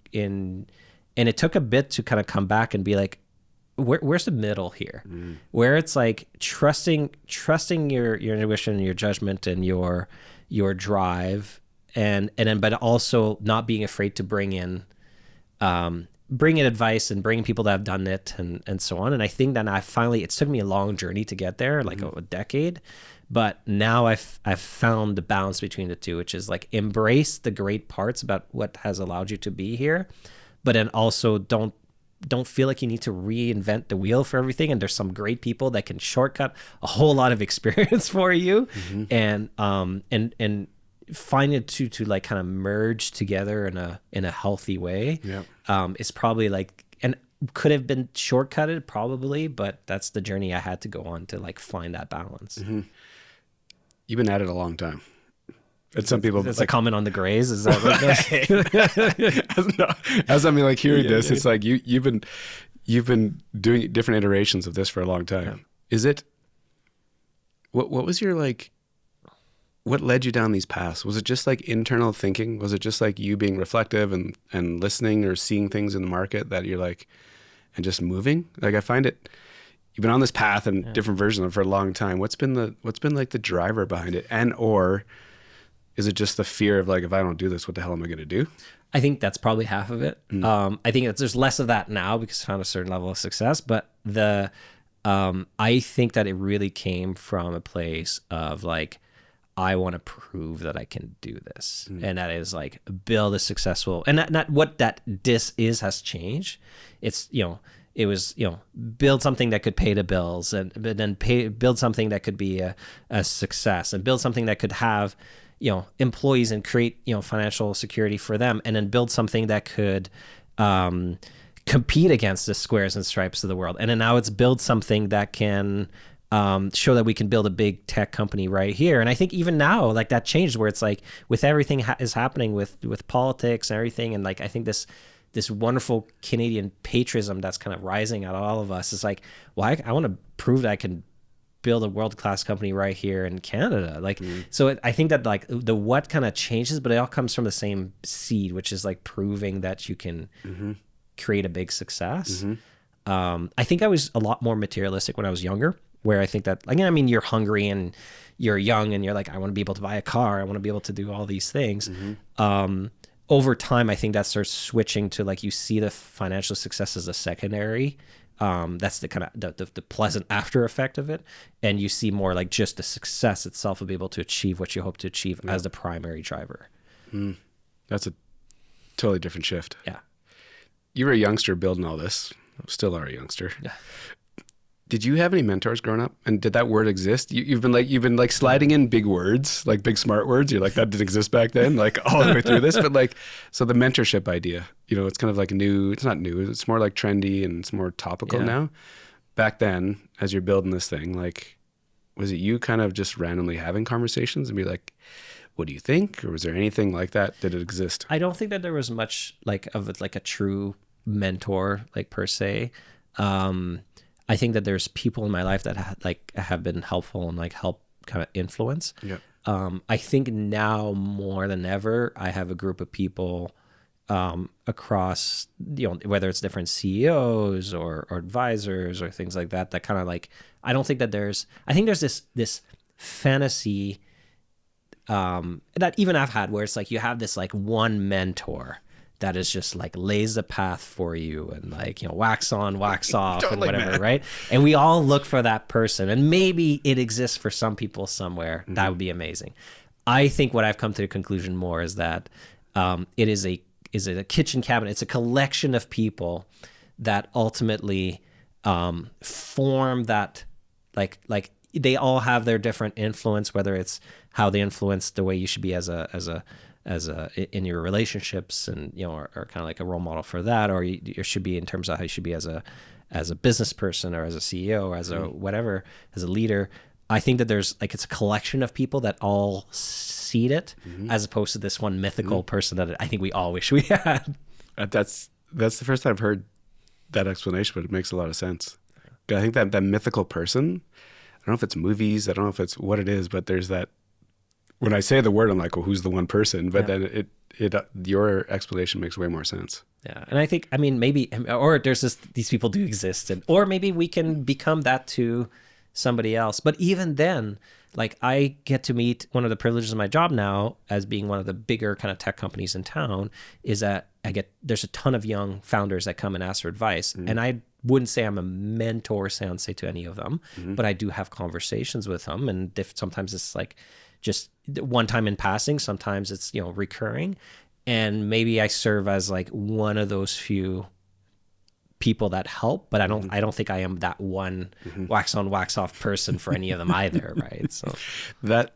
it took a bit to kind of come back and be like, where's the middle here, where it's like trusting your intuition and your judgment and your drive, and then but also not being afraid to bring in advice and bring people that have done it and so on. And I think that it took me a long journey to get there, like a decade. But now I've found the balance between the two, which is like embrace the great parts about what has allowed you to be here, but then also don't feel like you need to reinvent the wheel for everything. And there's some great people that can shortcut a whole lot of experience for you, and find it to like kind of merge together in a healthy way. It's probably like, and could have been shortcutted probably, but that's the journey I had to go on to like find that balance. You've been at it a long time. And some people, it's like, a comment on the grays. Is that what as I'm like hearing this, it's like you've been doing different iterations of this for a long time. Is it, what was your like, what led you down these paths? Was it just like internal thinking? Was it just like you being reflective and listening or seeing things in the market that you're like, and just moving. Like I find it, you've been on this path and different versions of it for a long time. What's been like the driver behind it? And, or is it just the fear of like, if I don't do this, what the hell am I going to do? I think that's probably half of it. I think there's less of that now because I found a certain level of success, but I think that it really came from a place of like, I want to prove that I can do this. And that is like build a successful, and not what that has changed. It's, it was, build something that could pay the bills, and but then build something that could be a success, and build something that could have, employees and create, financial security for them, and then build something that could compete against the Squares and Stripes of the world. And then now it's build something that can show that we can build a big tech company right here. And I think even now, like that changed where it's like with everything is happening with politics and everything. And like, I think this wonderful Canadian patriotism that's kind of rising out of all of us is like, well, I want to prove that I can build a world-class company right here in Canada. Like, so I think that like the what kind of changes, but it all comes from the same seed, which is like proving that you can create a big success. I think I was a lot more materialistic when I was younger, where I think that, again, I mean, you're hungry and you're young and you're like, I want to be able to buy a car. I want to be able to do all these things. Over time, I think that starts switching to like, you see the financial success as a secondary. That's the kind of the pleasant after effect of it. And you see more like just the success itself of being able to achieve what you hope to achieve as the primary driver. That's a totally different shift. Yeah. You were a youngster building all this. Still are a youngster. Yeah. Did you have any mentors growing up? And did that word exist? You've been like sliding in big words, like big smart words. You're like, that didn't exist back then, like all the way through this. But like, so the mentorship idea, it's kind of like new. It's not new. It's more like trendy and it's more topical now. Back then, as you're building this thing, like, was it you kind of just randomly having conversations and be like, what do you think? Or was there anything like that? Did it exist? I don't think that there was much like of like a true mentor, like per se. I think that there's people in my life that have been helpful and like help kind of influence. Yeah. I think now more than ever, I have a group of people across, whether it's different CEOs or advisors or things like that, that kind of like, I think there's this fantasy that even I've had where it's like you have this like one mentor that is just like lays the path for you and like, wax on, wax off totally, and whatever, man. Right? And we all look for that person, and maybe it exists for some people somewhere. That would be amazing. I think what I've come to the conclusion more is that it is a kitchen cabinet. It's a collection of people that ultimately form that like they all have their different influence, whether it's how they influence the way you should be as a in your relationships, and are kind of like a role model for that, or you should be in terms of how you should be as a business person or as a CEO or as a whatever, as a leader. I think that there's like, it's a collection of people that all seed it, as opposed to this one mythical person that I think we all wish we had. That's the first time I've heard that explanation, but it makes a lot of sense. I think that mythical person, I don't know if it's movies, I don't know if it's what it is, but there's that. When I say the word, I'm like, well, who's the one person? But then it your explanation makes way more sense. Yeah, and I think, I mean, maybe, or there's these people do exist, or maybe we can become that to somebody else. But even then, like, I get to meet, one of the privileges of my job now, as being one of the bigger kind of tech companies in town, is that there's a ton of young founders that come and ask for advice, and I wouldn't say I'm a mentor, say to any of them, but I do have conversations with them, and sometimes it's like just one time in passing, sometimes it's recurring, and maybe I serve as like one of those few people that help, but I don't think I am that one wax on, wax off person for any of them either, right? So that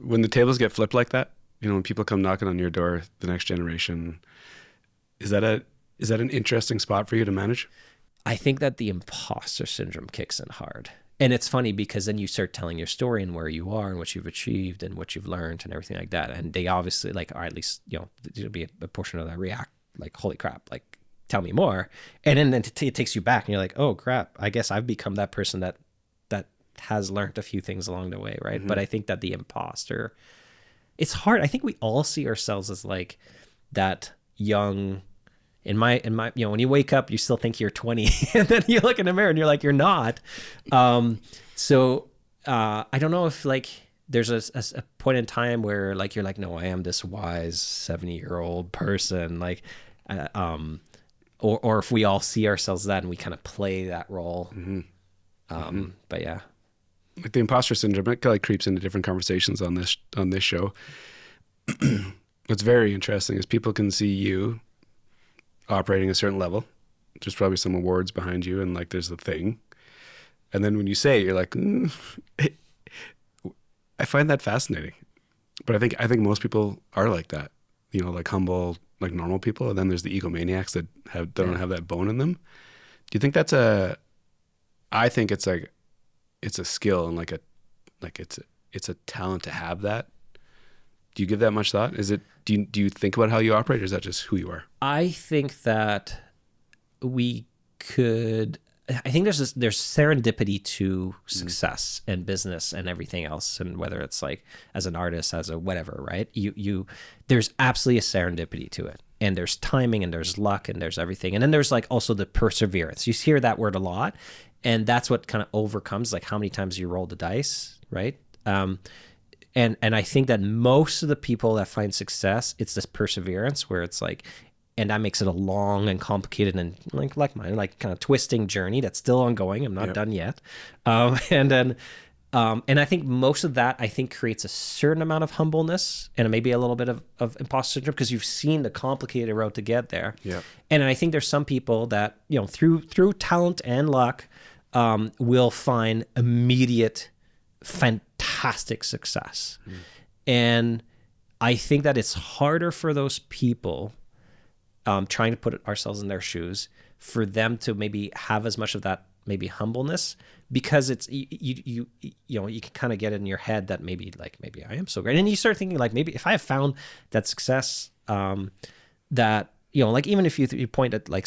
when the tables get flipped like that, when people come knocking on your door, the next generation, is that an interesting spot for you to manage? I think that the imposter syndrome kicks in hard. And it's funny because then you start telling your story and where you are and what you've achieved and what you've learned and everything like that. And they obviously like, or at least, there'll be a portion of that react like, holy crap, like tell me more. And then it takes you back and you're like, oh crap, I guess I've become that person that has learned a few things along the way. Right. But I think that the imposter, it's hard. I think we all see ourselves as like that young, when you wake up, you still think you're 20 and then you look in the mirror and you're like, you're not. So I don't know if like there's a point in time where like, you're like, no, I am this wise 70-year-old person. Like, or if we all see ourselves that and we kind of play that role. But yeah. Like the imposter syndrome, it kind of creeps into different conversations on this show. What's very interesting is people can see you operating a certain level. There's probably some awards behind you, and like there's the thing. And then when you say it, you're like, I find that fascinating. But I think most people are like that, you know, like humble, like normal people. And then there's the egomaniacs that don't have that bone in them. Do you think that's I think it's like, it's a skill, and like it's a talent to have that. Do you give that much thought? Do you think about how you operate, or is that just who you are? I think that I think there's serendipity to success and business and everything else. And whether it's like as an artist, as a whatever, right? There's absolutely a serendipity to it. And there's timing and there's luck and there's everything. And then there's like also the perseverance. You hear that word a lot. And that's what kind of overcomes like how many times you roll the dice, right? And I think that most of the people that find success, it's this perseverance where it's like, and that makes it a long and complicated and like mine, like kind of twisting journey that's still ongoing. I'm not done yet. And I think most of that, I think, creates a certain amount of humbleness and maybe a little bit of imposter syndrome, because you've seen the complicated road to get there. Yeah. And I think there's some people that, you know, through talent and luck, will find immediate, fantastic success. And I think that it's harder for those people, trying to put ourselves in their shoes, for them to maybe have as much of that maybe humbleness, because it's you can kind of get in your head that maybe I am so great, and then you start thinking like, maybe if I have found that success, that, you know, like even if you point at like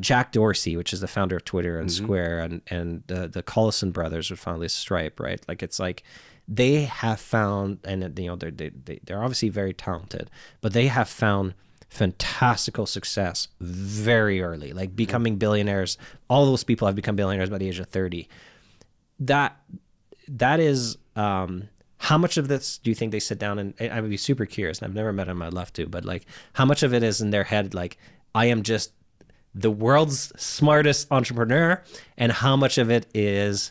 Jack Dorsey, which is the founder of Twitter and Square, and the Collison brothers would found this Stripe, right? Like it's like they have found, and you know, they're obviously very talented, but they have found fantastical success very early, like becoming billionaires. All those people have become billionaires by the age of 30. That is, how much of this do you think they sit down and I would be super curious, and I've never met them, I'd love to, but like how much of it is in their head, like I am just the world's smartest entrepreneur, and how much of it is,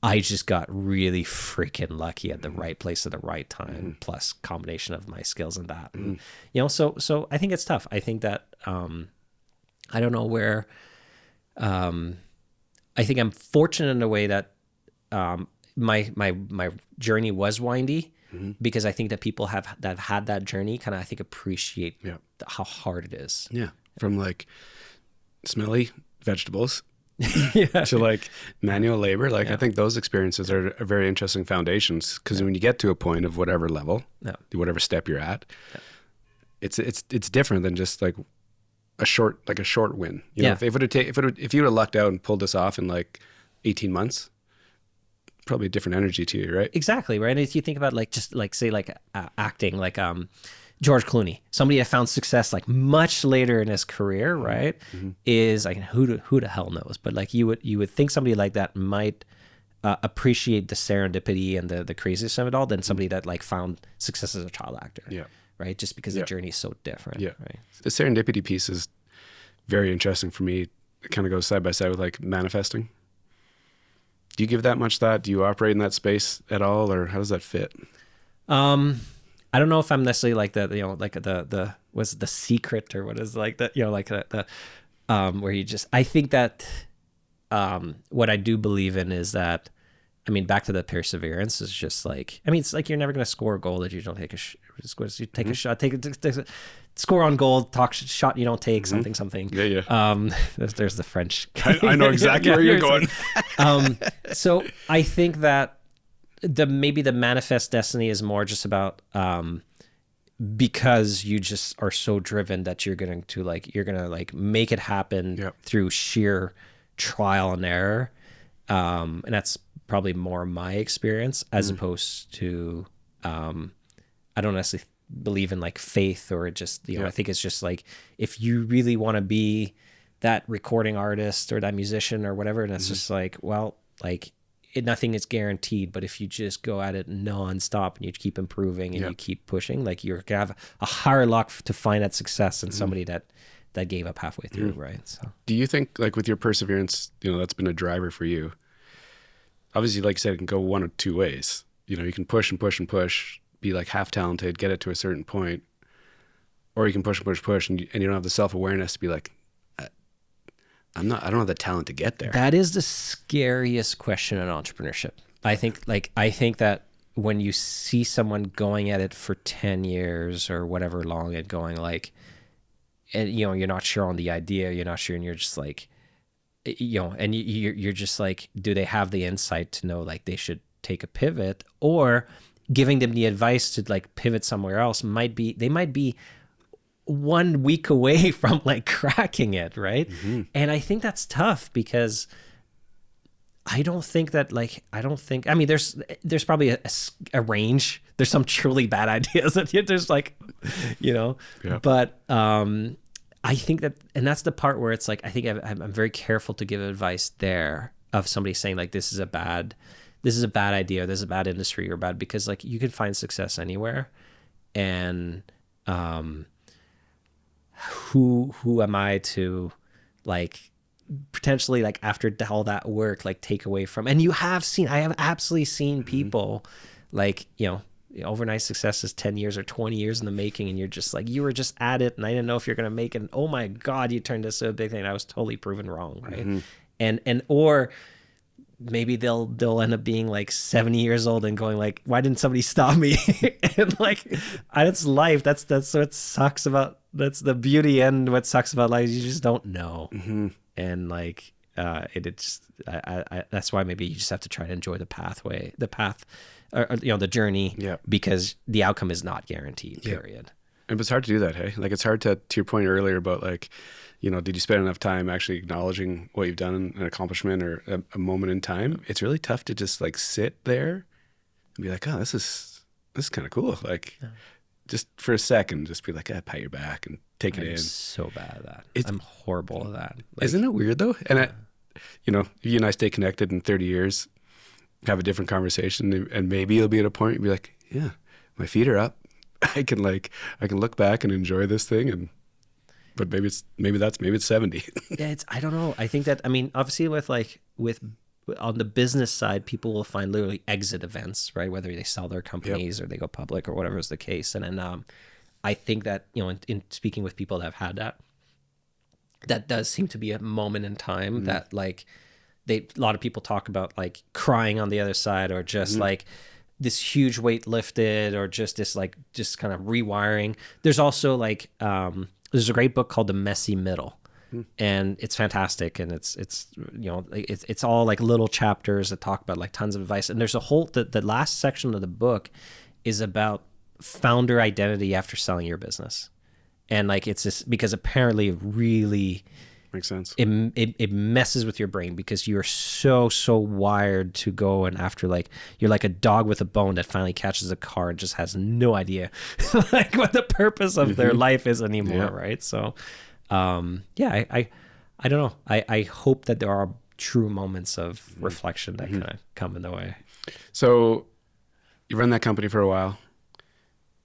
I just got really freaking lucky at the right place at the right time, plus combination of my skills and that. And, you know, so I think it's tough. I think that, I don't know where, I think I'm fortunate in a way that, my journey was windy, because I think that people have had that journey kind of, I think, appreciate how hard it is. Yeah. From like smelly vegetables to like manual labor. Like I think those experiences are very interesting foundations, because when you get to a point of whatever level, whatever step you're at, it's different than just like a short win. You know, if you would have lucked out and pulled this off in like 18 months, probably a different energy to you, right? Exactly, right. And if you think about like just like say like acting, like George Clooney, somebody that found success like much later in his career, right? Is like who the hell knows? But like you would think somebody like that might appreciate the serendipity and the craziness of it all than somebody that like found success as a child actor. Yeah. Right. Just because the journey is so different. Yeah. Right. The serendipity piece is very interesting for me. It kind of goes side by side with like manifesting. Do you give that much thought? Do you operate in that space at all, or how does that fit? I don't know if I'm necessarily like the, you know, like the was the secret, or what is like the, you know, like the where you just, I think that what I do believe in is that, I mean, back to the perseverance is just like, I mean, it's like you're never going to score a goal if you don't take a you take a shot, score on goal, shot you don't take, something. Yeah. There's the French. I know exactly where you're going. So I think that maybe the manifest destiny is more just about, because you just are so driven that you're going to make it happen through sheer trial and error. And that's probably more my experience, as opposed to, I don't necessarily believe in like faith or just, I think it's just like, if you really want to be that recording artist or that musician or whatever, and it's just like, well, like nothing is guaranteed, but if you just go at it nonstop and you keep improving and you keep pushing, like you're gonna have a higher luck to find that success than somebody that gave up halfway through, right? So, do you think, like, with your perseverance, that's been a driver for you? Obviously, like you said, it can go one of two ways. You can push and push and push, be like half talented, get it to a certain point, or you can push and push and push, and you don't have the self-awareness to be like, I don't have the talent to get there. That is the scariest question in entrepreneurship. I think that when you see someone going at it for 10 years or whatever long and going like, and you're not sure on the idea, you're not sure, and you're just like, and you're just like, do they have the insight to know like they should take a pivot, or giving them the advice to like pivot somewhere else they might be 1 week away from like cracking it, right? And I think that's tough because I mean, there's probably a range. There's some truly bad ideas that there's like, but I think that, and that's the part where it's like, I think I'm very careful to give advice there of somebody saying like, this is a bad idea, this is a bad industry or bad, because like you can find success anywhere. And, who am I to like potentially like after all that work like take away from, and I have absolutely seen people like overnight success is 10 years or 20 years in the making, and you're just like, you were just at it and I didn't know if you're gonna make it, and oh my god, you turned this to a big thing, I was totally proven wrong, right? And or maybe they'll end up being like 70 years old and going like, why didn't somebody stop me? And like, that's life. That's what sucks about, that's the beauty, and what sucks about life is you just don't know. And like, that's why maybe you just have to try to enjoy the path, or the journey, because the outcome is not guaranteed, period. And it's hard to do that, hey? Like, it's hard to your point earlier about like, did you spend enough time actually acknowledging what you've done, an accomplishment or a moment in time? It's really tough to just like sit there and be like, oh, this is kind of cool. Like, just for a second, just be like, pat your back and take it in. I'm so bad at that. I'm horrible at that. Like, isn't it weird though? And you and I stay connected in 30 years, have a different conversation, and maybe you'll be at a point you'll be like, yeah, my feet are up. I can look back and enjoy this thing, but maybe it's 70. Yeah, I don't know. I think that, I mean, obviously with on the business side, people will find literally exit events, right? Whether they sell their companies or they go public or whatever is the case. And then I think that, in speaking with people that have had that does seem to be a moment in time that like a lot of people talk about like crying on the other side, or just like this huge weight lifted, or just this like, just kind of rewiring. There's also like, there's a great book called The Messy Middle, and it's fantastic. And it's all like little chapters that talk about like tons of advice. And there's a whole, the last section of the book is about founder identity after selling your business. And like, it's just because apparently it really makes sense. It messes with your brain, because you're so wired to go, and after like, you're like a dog with a bone that finally catches a car and just has no idea like what the purpose of their life is anymore, right? So I don't know. I hope that there are true moments of reflection that kind of come in the way. So you run that company for a while,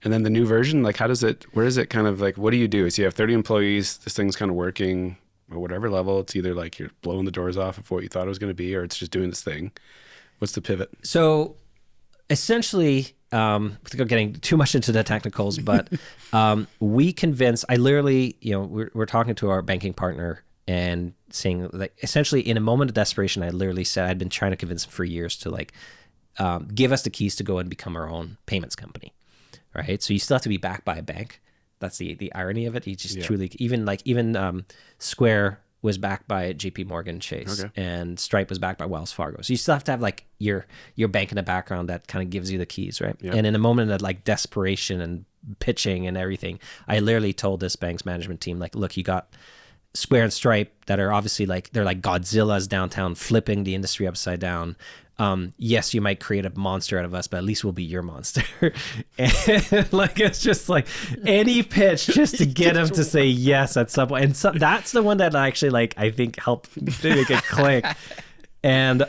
and then the new version, like, where is it kind of like, what do you do? So you have 30 employees, this thing's kind of working at whatever level. It's either like you're blowing the doors off of what you thought it was going to be, or it's just doing this thing. What's the pivot? So essentially, without getting too much into the technicals, but we convinced, I literally, we're talking to our banking partner and saying, like, essentially in a moment of desperation, I literally said, I'd been trying to convince him for years to like, give us the keys to go and become our own payments company, right? So you still have to be backed by a bank. That's the irony of it. You just truly, even Square was backed by JP Morgan Chase, and Stripe was backed by Wells Fargo. So you still have to have like your bank in the background that kind of gives you the keys, right? And in a moment of like desperation and pitching and everything, I literally told this bank's management team, like, look, you got Square and Stripe that are obviously like, they're like Godzillas downtown, flipping the industry upside down. Yes, you might create a monster out of us, but at least we'll be your monster. And like, it's just like any pitch just to get them to say yes at some point. And so that's the one that actually, like, I think helped make it click. And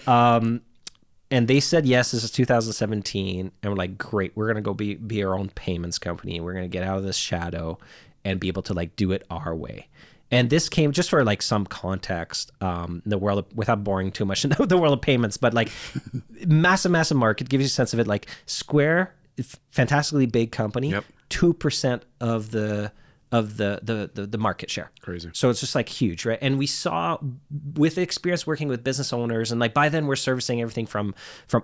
they said yes. This is 2017, and we're like, great, we're gonna go be our own payments company. We're gonna get out of this shadow and be able to like do it our way. And this came, just for like some context, the world of, without boring too much, the world of payments, but like massive market, gives you a sense of it. Like Square, fantastically big company, 2% of the market share. Crazy. So it's just like huge, right? And we saw with experience working with business owners, and like by then we're servicing everything from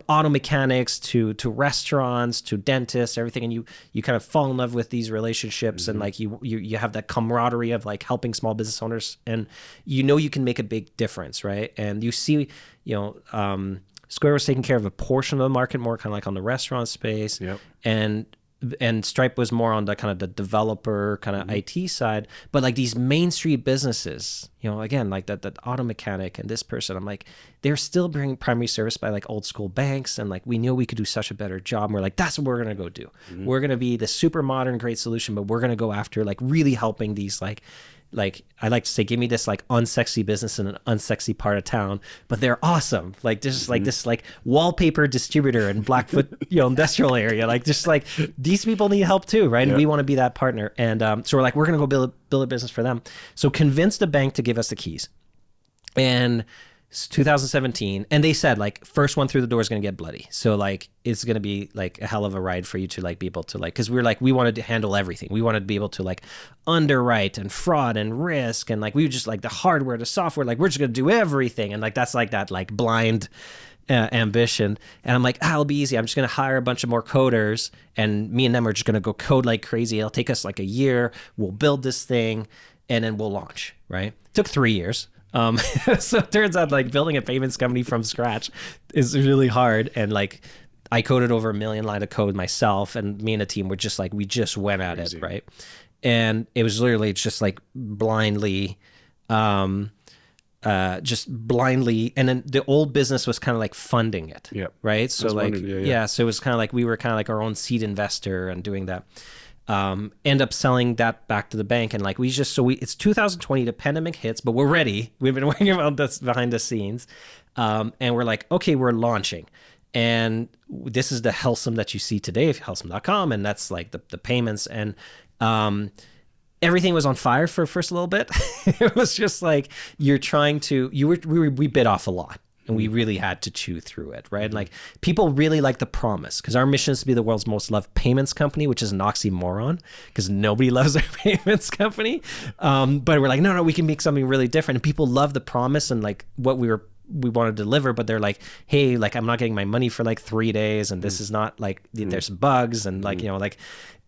auto mechanics to restaurants to dentists, everything. And you kind of fall in love with these relationships, and like you have that camaraderie of like helping small business owners, and you can make a big difference, right? And you see, Square was taking care of a portion of the market, more kind of like on the restaurant space, and Stripe was more on the kind of the developer kind of IT side. But like these Main Street businesses, again, like that auto mechanic and this person, I'm like, they're still bringing primary service by like old school banks. And like, we knew we could do such a better job. And we're like, that's what we're going to go do. We're going to be the super modern, great solution, but we're going to go after like really helping these like I like to say, give me this like unsexy business in an unsexy part of town, but they're awesome. Like just like this like wallpaper distributor in Blackfoot, industrial area. Like just like these people need help too, right? And we want to be that partner. And so we're like, we're gonna go build a business for them. So convince the bank to give us the keys. And it's 2017, and they said like first one through the door is going to get bloody. So like it's going to be like a hell of a ride for you to like be able to like, because we wanted to handle everything. We wanted to be able to like underwrite and fraud and risk, and like we were just like the hardware, the software, like we're just going to do everything. And like that's like that like blind ambition. And I'm like, it'll be easy. I'm just going to hire a bunch of more coders, and me and them are just going to go code like crazy. It'll take us like a year. We'll build this thing, and then we'll launch. Right? It took 3 years. So it turns out like building a payments company from scratch is really hard. And like I coded over 1 million lines of code myself, and me and the team were just like, we just went at it. Right. And it was literally just like blindly, And then the old business was kind of like funding it. Right. So like, so it was kind of like, we were kind of like our own seed investor and doing that. End up selling that back to the bank, and like it's 2020, the pandemic hits, but we're ready. We've been working on this behind the scenes, and we're like, okay, we're launching, and this is the Helcim that you see today, helcim.com, and that's like the payments, and everything was on fire for first a little bit. It was just like we bit off a lot. And we really had to chew through it, right? And like people really like the promise, because our mission is to be the world's most loved payments company, which is an oxymoron because nobody loves our payments company. But we're like, no, we can make something really different. And people love the promise and like what we want to deliver, but they're like, hey, like I'm not getting my money for like 3 days, and this is not like there's bugs and like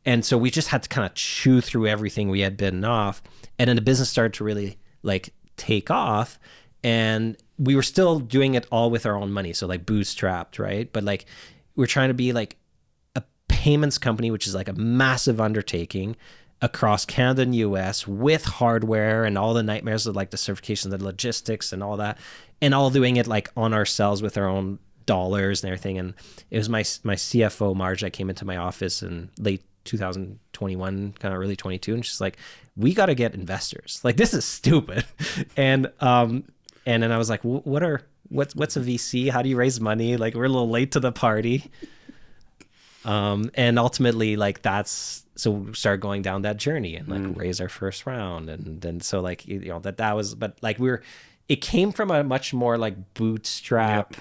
and so we just had to kind of chew through everything we had bitten off, and then the business started to really like take off. And we were still doing it all with our own money. So like bootstrapped, right? But like we're trying to be like a payments company, which is like a massive undertaking across Canada and US with hardware and all the nightmares of like the certification, the logistics and all that, and all doing it like on ourselves with our own dollars and everything. And it was my CFO, Marge, that came into my office in late 2021, kind of early 22. And she's like, we got to get investors. Like, this is stupid. And then I was like, what's a VC? How do you raise money? Like, we're a little late to the party. And ultimately, like, so we started going down that journey and like raise our first round. And then, so like, that was, but like it came from a much more like bootstrap,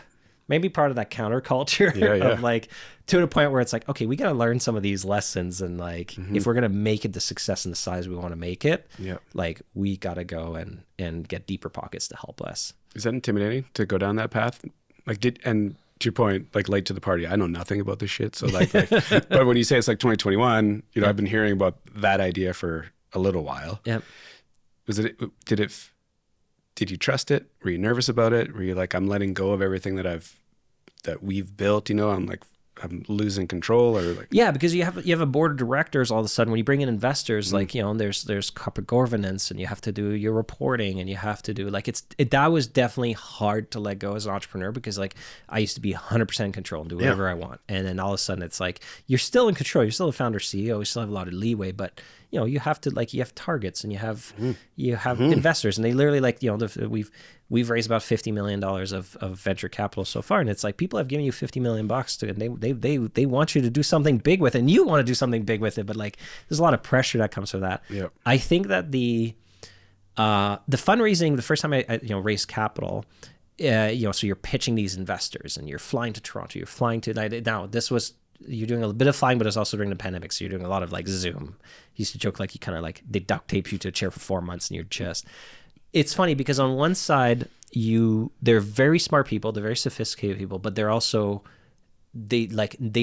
maybe part of that counterculture of like, to the point where it's like, okay, we got to learn some of these lessons. And like, if we're going to make it the success and the size we want to make it, like we got to go and get deeper pockets to help us. Is that intimidating to go down that path? Like and to your point, like late to the party, I know nothing about this shit. So like but when you say it's like 2021, I've been hearing about that idea for a little while. Yeah. Did you trust it? Were you nervous about it? Were you like, I'm letting go of everything that we've built, I'm like, I'm losing control, or like, Yeah, because you have a board of directors all of a sudden. When you bring in investors, like, you know, there's corporate governance, and you have to do your reporting, and you have to do like that was definitely hard to let go as an entrepreneur, because like I used to be 100% in control and do whatever I want, and then all of a sudden it's like you're still in control, you're still a founder CEO, you still have a lot of leeway, but you know, you have targets, and you have investors, and they literally, like, you know, we've raised about $50 million of venture capital so far, and it's like people have given you $50 million to, and they want you to do something big with it, and you want to do something big with it, but like there's a lot of pressure that comes with that. Yep. I think that the fundraising, the first time I you know, raised capital, you know, so you're pitching these investors, and you're flying to Toronto, you're flying to, now this was, you're doing a bit of flying, but it's also during the pandemic, so you're doing a lot of like Zoom. You used to joke like you kind of like they duct tape you to a chair for 4 months, and you're just. It's funny because on one side they're very smart people, they're very sophisticated people, but they're also they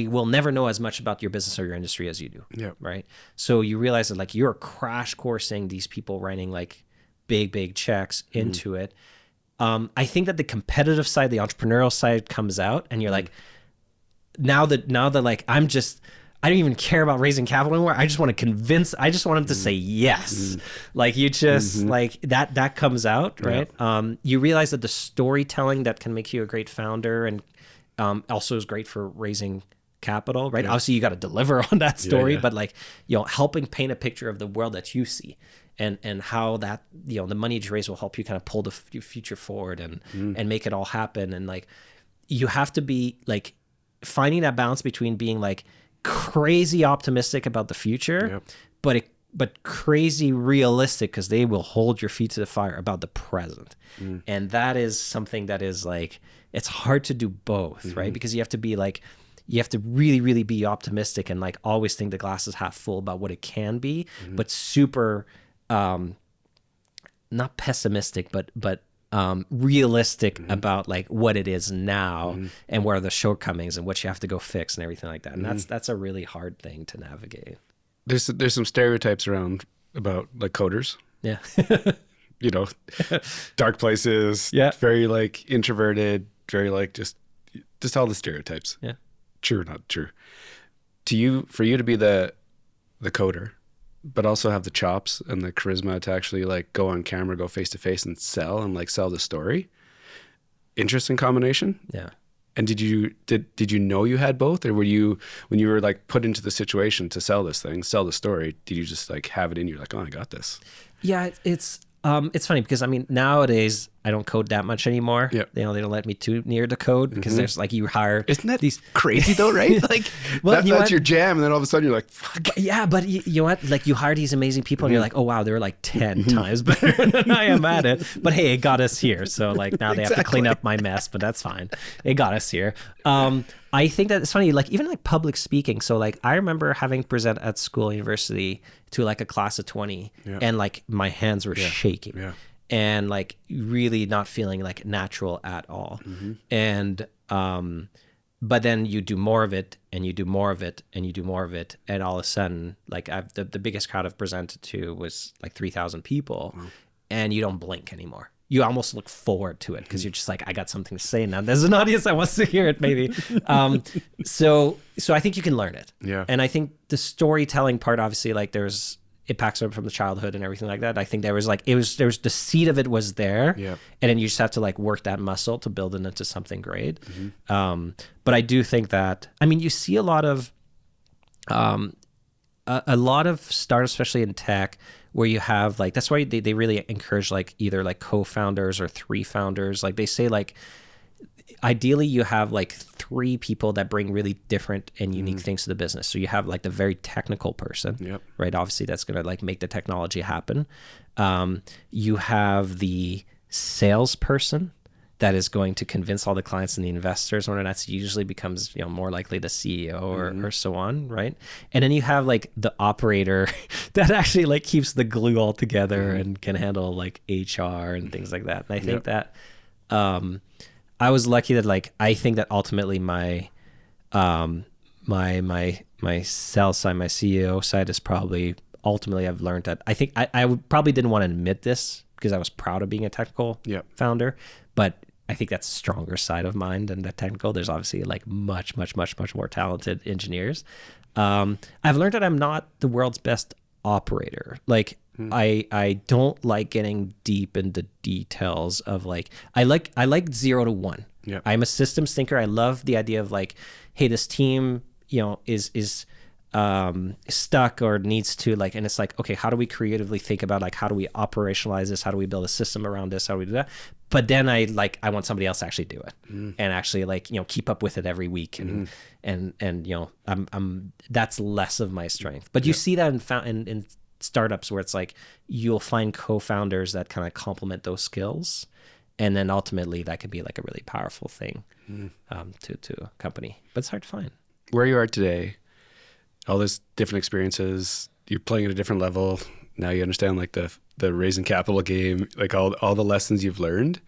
will never know as much about your business or your industry as you do. Yeah. Right. So you realize that like you're crash coursing these people writing like big checks into it. I think that the competitive side, the entrepreneurial side comes out, and you're like. Now that like I don't even care about raising capital anymore. I just want them to say yes. Like you just like that comes out, right? Yeah. You realize that the storytelling that can make you a great founder, and also is great for raising capital, right? Yeah. Obviously you got to deliver on that story, Yeah. but like, you know, helping paint a picture of the world that you see, and how that, you know, the money you raise will help you kind of pull the future forward and make it all happen. And like, you have to be like, finding that balance between being like crazy optimistic about the future, but crazy realistic, because they will hold your feet to the fire about the present. And that is something that is like, it's hard to do both, right? Because you have to be like, you have to really, really be optimistic and like always think the glass is half full about what it can be, but super, not pessimistic, but realistic about like what it is now and where are the shortcomings and what you have to go fix and everything like that. And that's a really hard thing to navigate. There's some stereotypes around about like coders. Yeah. You know, dark places, very like introverted, very like just all the stereotypes. Yeah. True or not true. For you to be the coder, but also have the chops and the charisma to actually like go on camera, go face to face and sell the story. Interesting combination. Yeah. And did you know you had both, or were you, when you were like put into the situation to sell this thing, sell the story, did you just like have it in you like, oh, I got this? Yeah. It's funny because I mean, nowadays I don't code that much anymore. Yeah. You know, they don't let me too near the code because there's like, you hire. Isn't that these crazy though, right? Like well, that's your jam. And then all of a sudden you're like, fuck. Yeah. But you know what? Like you hire these amazing people and you're like, oh wow, they're like 10 times better than I am at it. But hey, it got us here. So like now they have to clean up my mess, but that's fine. It got us here. I think that it's funny, like even like public speaking. So like I remember having to present at school, university to like a class of 20 and like my hands were shaking. Yeah. And like really not feeling like natural at all. And but then you do more of it and you do more of it and you do more of it, and all of a sudden like the biggest crowd I've presented to was like 3,000 people. And you don't blink anymore. You almost look forward to it because you're just like, I got something to say now. There's an audience that wants to hear it, maybe. So I think you can learn it. Yeah. And I think the storytelling part, obviously, like it packs up from the childhood and everything like that. I think there was the seed of it was there. Yeah. And then you just have to like work that muscle to build it into something great. But I do think that, I mean, you see a lot of startups, especially in tech, where you have like, that's why they really encourage like either like co-founders or 3 founders. Like they say like, ideally you have like 3 people that bring really different and unique things to the business. So you have like the very technical person, right? Obviously that's going to like make the technology happen. You have the salesperson that is going to convince all the clients and the investors, when that usually becomes, you know, more likely the CEO or so on, right? And then you have like the operator that actually like keeps the glue all together and can handle like HR and things like that. And I think that I was lucky that like, I think that ultimately my my sales side, my CEO side is probably ultimately I've learned that I think I probably didn't want to admit this because I was proud of being a technical founder, but I think that's a stronger side of mine than the technical. There's obviously like much more talented engineers. I've learned that I'm not the world's best operator. Like I don't like getting deep into details of like, I like 0 to 1. Yeah. I'm a systems thinker. I love the idea of like, hey, this team, is stuck or needs to like, and it's like, okay, how do we creatively think about like, how do we operationalize this? How do we build a system around this? How do we do that? But then I want somebody else to actually do it and actually like, keep up with it every week. And, I'm that's less of my strength, but you see that in startups where it's like, you'll find co-founders that kind of complement those skills. And then ultimately that could be like a really powerful thing to a company, but it's hard to find. Where you are today, all this different experiences, you're playing at a different level. Now you understand like the raising capital game, like all the lessons you've learned.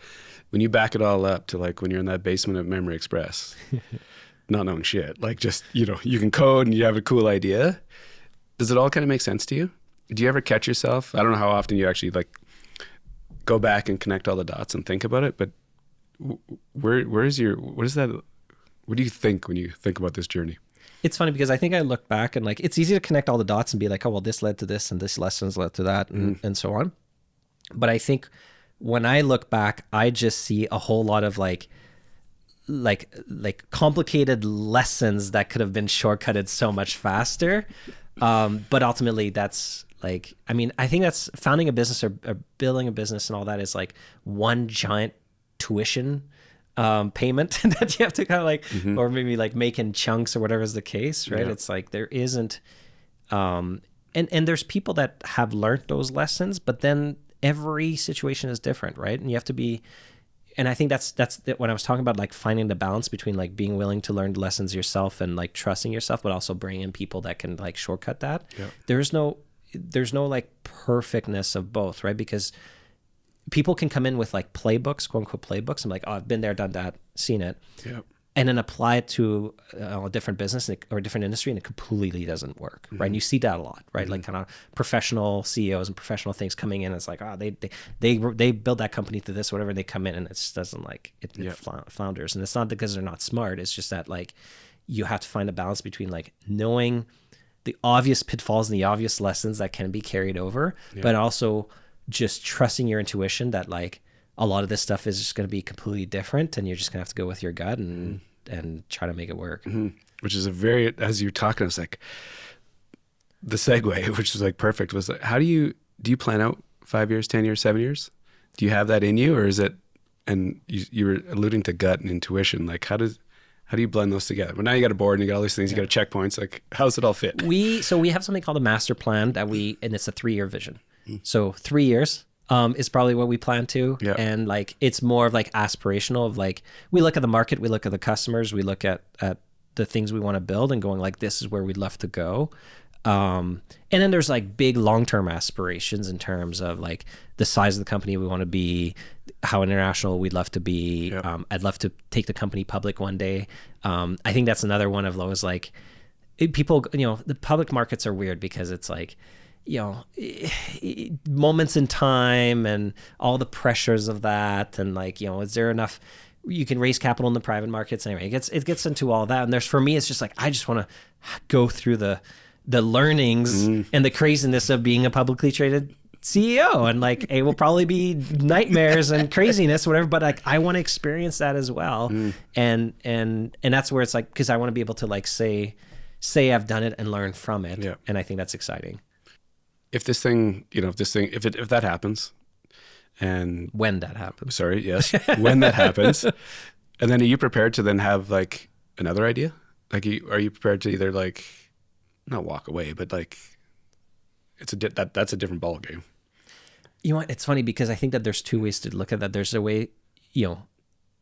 When you back it all up to like when you're in that basement of Memory Express, not knowing shit, like just, you can code and you have a cool idea. Does it all kind of make sense to you? Do you ever catch yourself? I don't know how often you actually like go back and connect all the dots and think about it, but what do you think when you think about this journey? It's funny because I think I look back and like, it's easy to connect all the dots and be like, oh, well, this led to this and this lessons led to that and so on. But I think when I look back, I just see a whole lot of like complicated lessons that could have been shortcutted so much faster. But ultimately that's like, I mean, I think that's founding a business or building a business and all that is like one giant tuition payment that you have to kind of like, or maybe like make in chunks or whatever is the case, right? Yeah. It's like there isn't, and there's people that have learned those lessons, but then every situation is different, right? And you have to be, and I think that's when I was talking about like finding the balance between like being willing to learn lessons yourself and like trusting yourself, but also bringing in people that can like shortcut that. Yeah. There's no like perfectness of both, right? Because people can come in with like playbooks, quote unquote playbooks. I'm like, oh, I've been there, done that, seen it. Yep. And then apply it to a different business or a different industry and it completely doesn't work, right? And you see that a lot, right? Like kind of professional CEOs and professional things coming in. It's like, oh, they build that company to this, whatever, they come in and it just doesn't like, it flounders. And it's not because they're not smart. It's just that like, you have to find a balance between like knowing the obvious pitfalls and the obvious lessons that can be carried over, but also just trusting your intuition that like a lot of this stuff is just going to be completely different and you're just going to have to go with your gut and try to make it work. Which is as you're talking, it's like the segue, which was like perfect, was like, do you plan out 5 years, 10 years, 7 years? Do you have that in you, or is it, and you were alluding to gut and intuition, like how do you blend those together? Well, now you got a board and you got all these things, you got checkpoints, like how does it all fit? We have something called a master plan and it's a 3-year vision. So 3 years is probably what we plan to. Yeah. And like, it's more of like aspirational of like, we look at the market, we look at the customers, we look at the things we want to build and going like, this is where we'd love to go. And then there's like big long-term aspirations in terms of like the size of the company we want to be, how international we'd love to be. Yep. I'd love to take the company public one day. I think that's another one of those like people, the public markets are weird because it's like, moments in time and all the pressures of that. And like, is there enough, you can raise capital in the private markets. Anyway, it gets into all that. And for me, it's just like, I just want to go through the learnings and the craziness of being a publicly traded CEO. And like, it will probably be nightmares and craziness, whatever, but like, I want to experience that as well. And that's where it's like, cause I want to be able to like say I've done it and learn from it. Yeah. And I think that's exciting. If that happens, and when that happens, when that happens, and then are you prepared to then have like another idea? Like, are you prepared to either like not walk away, but like that's a different ball game? You know what? It's funny because I think that there's two ways to look at that. There's a way,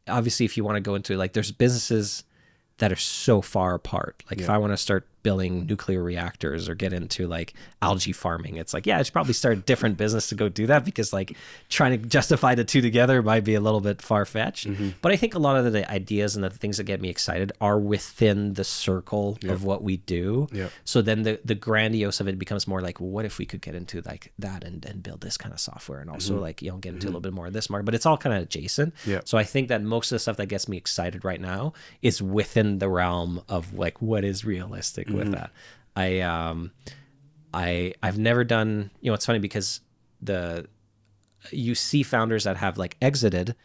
obviously, if you want to go into like, there's businesses that are so far apart. Like if I want to start building nuclear reactors or get into like algae farming. It's like, yeah, I should probably start a different business to go do that, because like trying to justify the two together might be a little bit far-fetched. But I think a lot of the ideas and the things that get me excited are within the circle of what we do. So then the grandiose of it becomes more like, well, what if we could get into like that and build this kind of software, and also like, you know, get into a little bit more of this market, but it's all kind of adjacent. So I think that most of the stuff that gets me excited right now is within the realm of like what is realistic with that. I've never done, you know, it's funny because you see founders that have like exited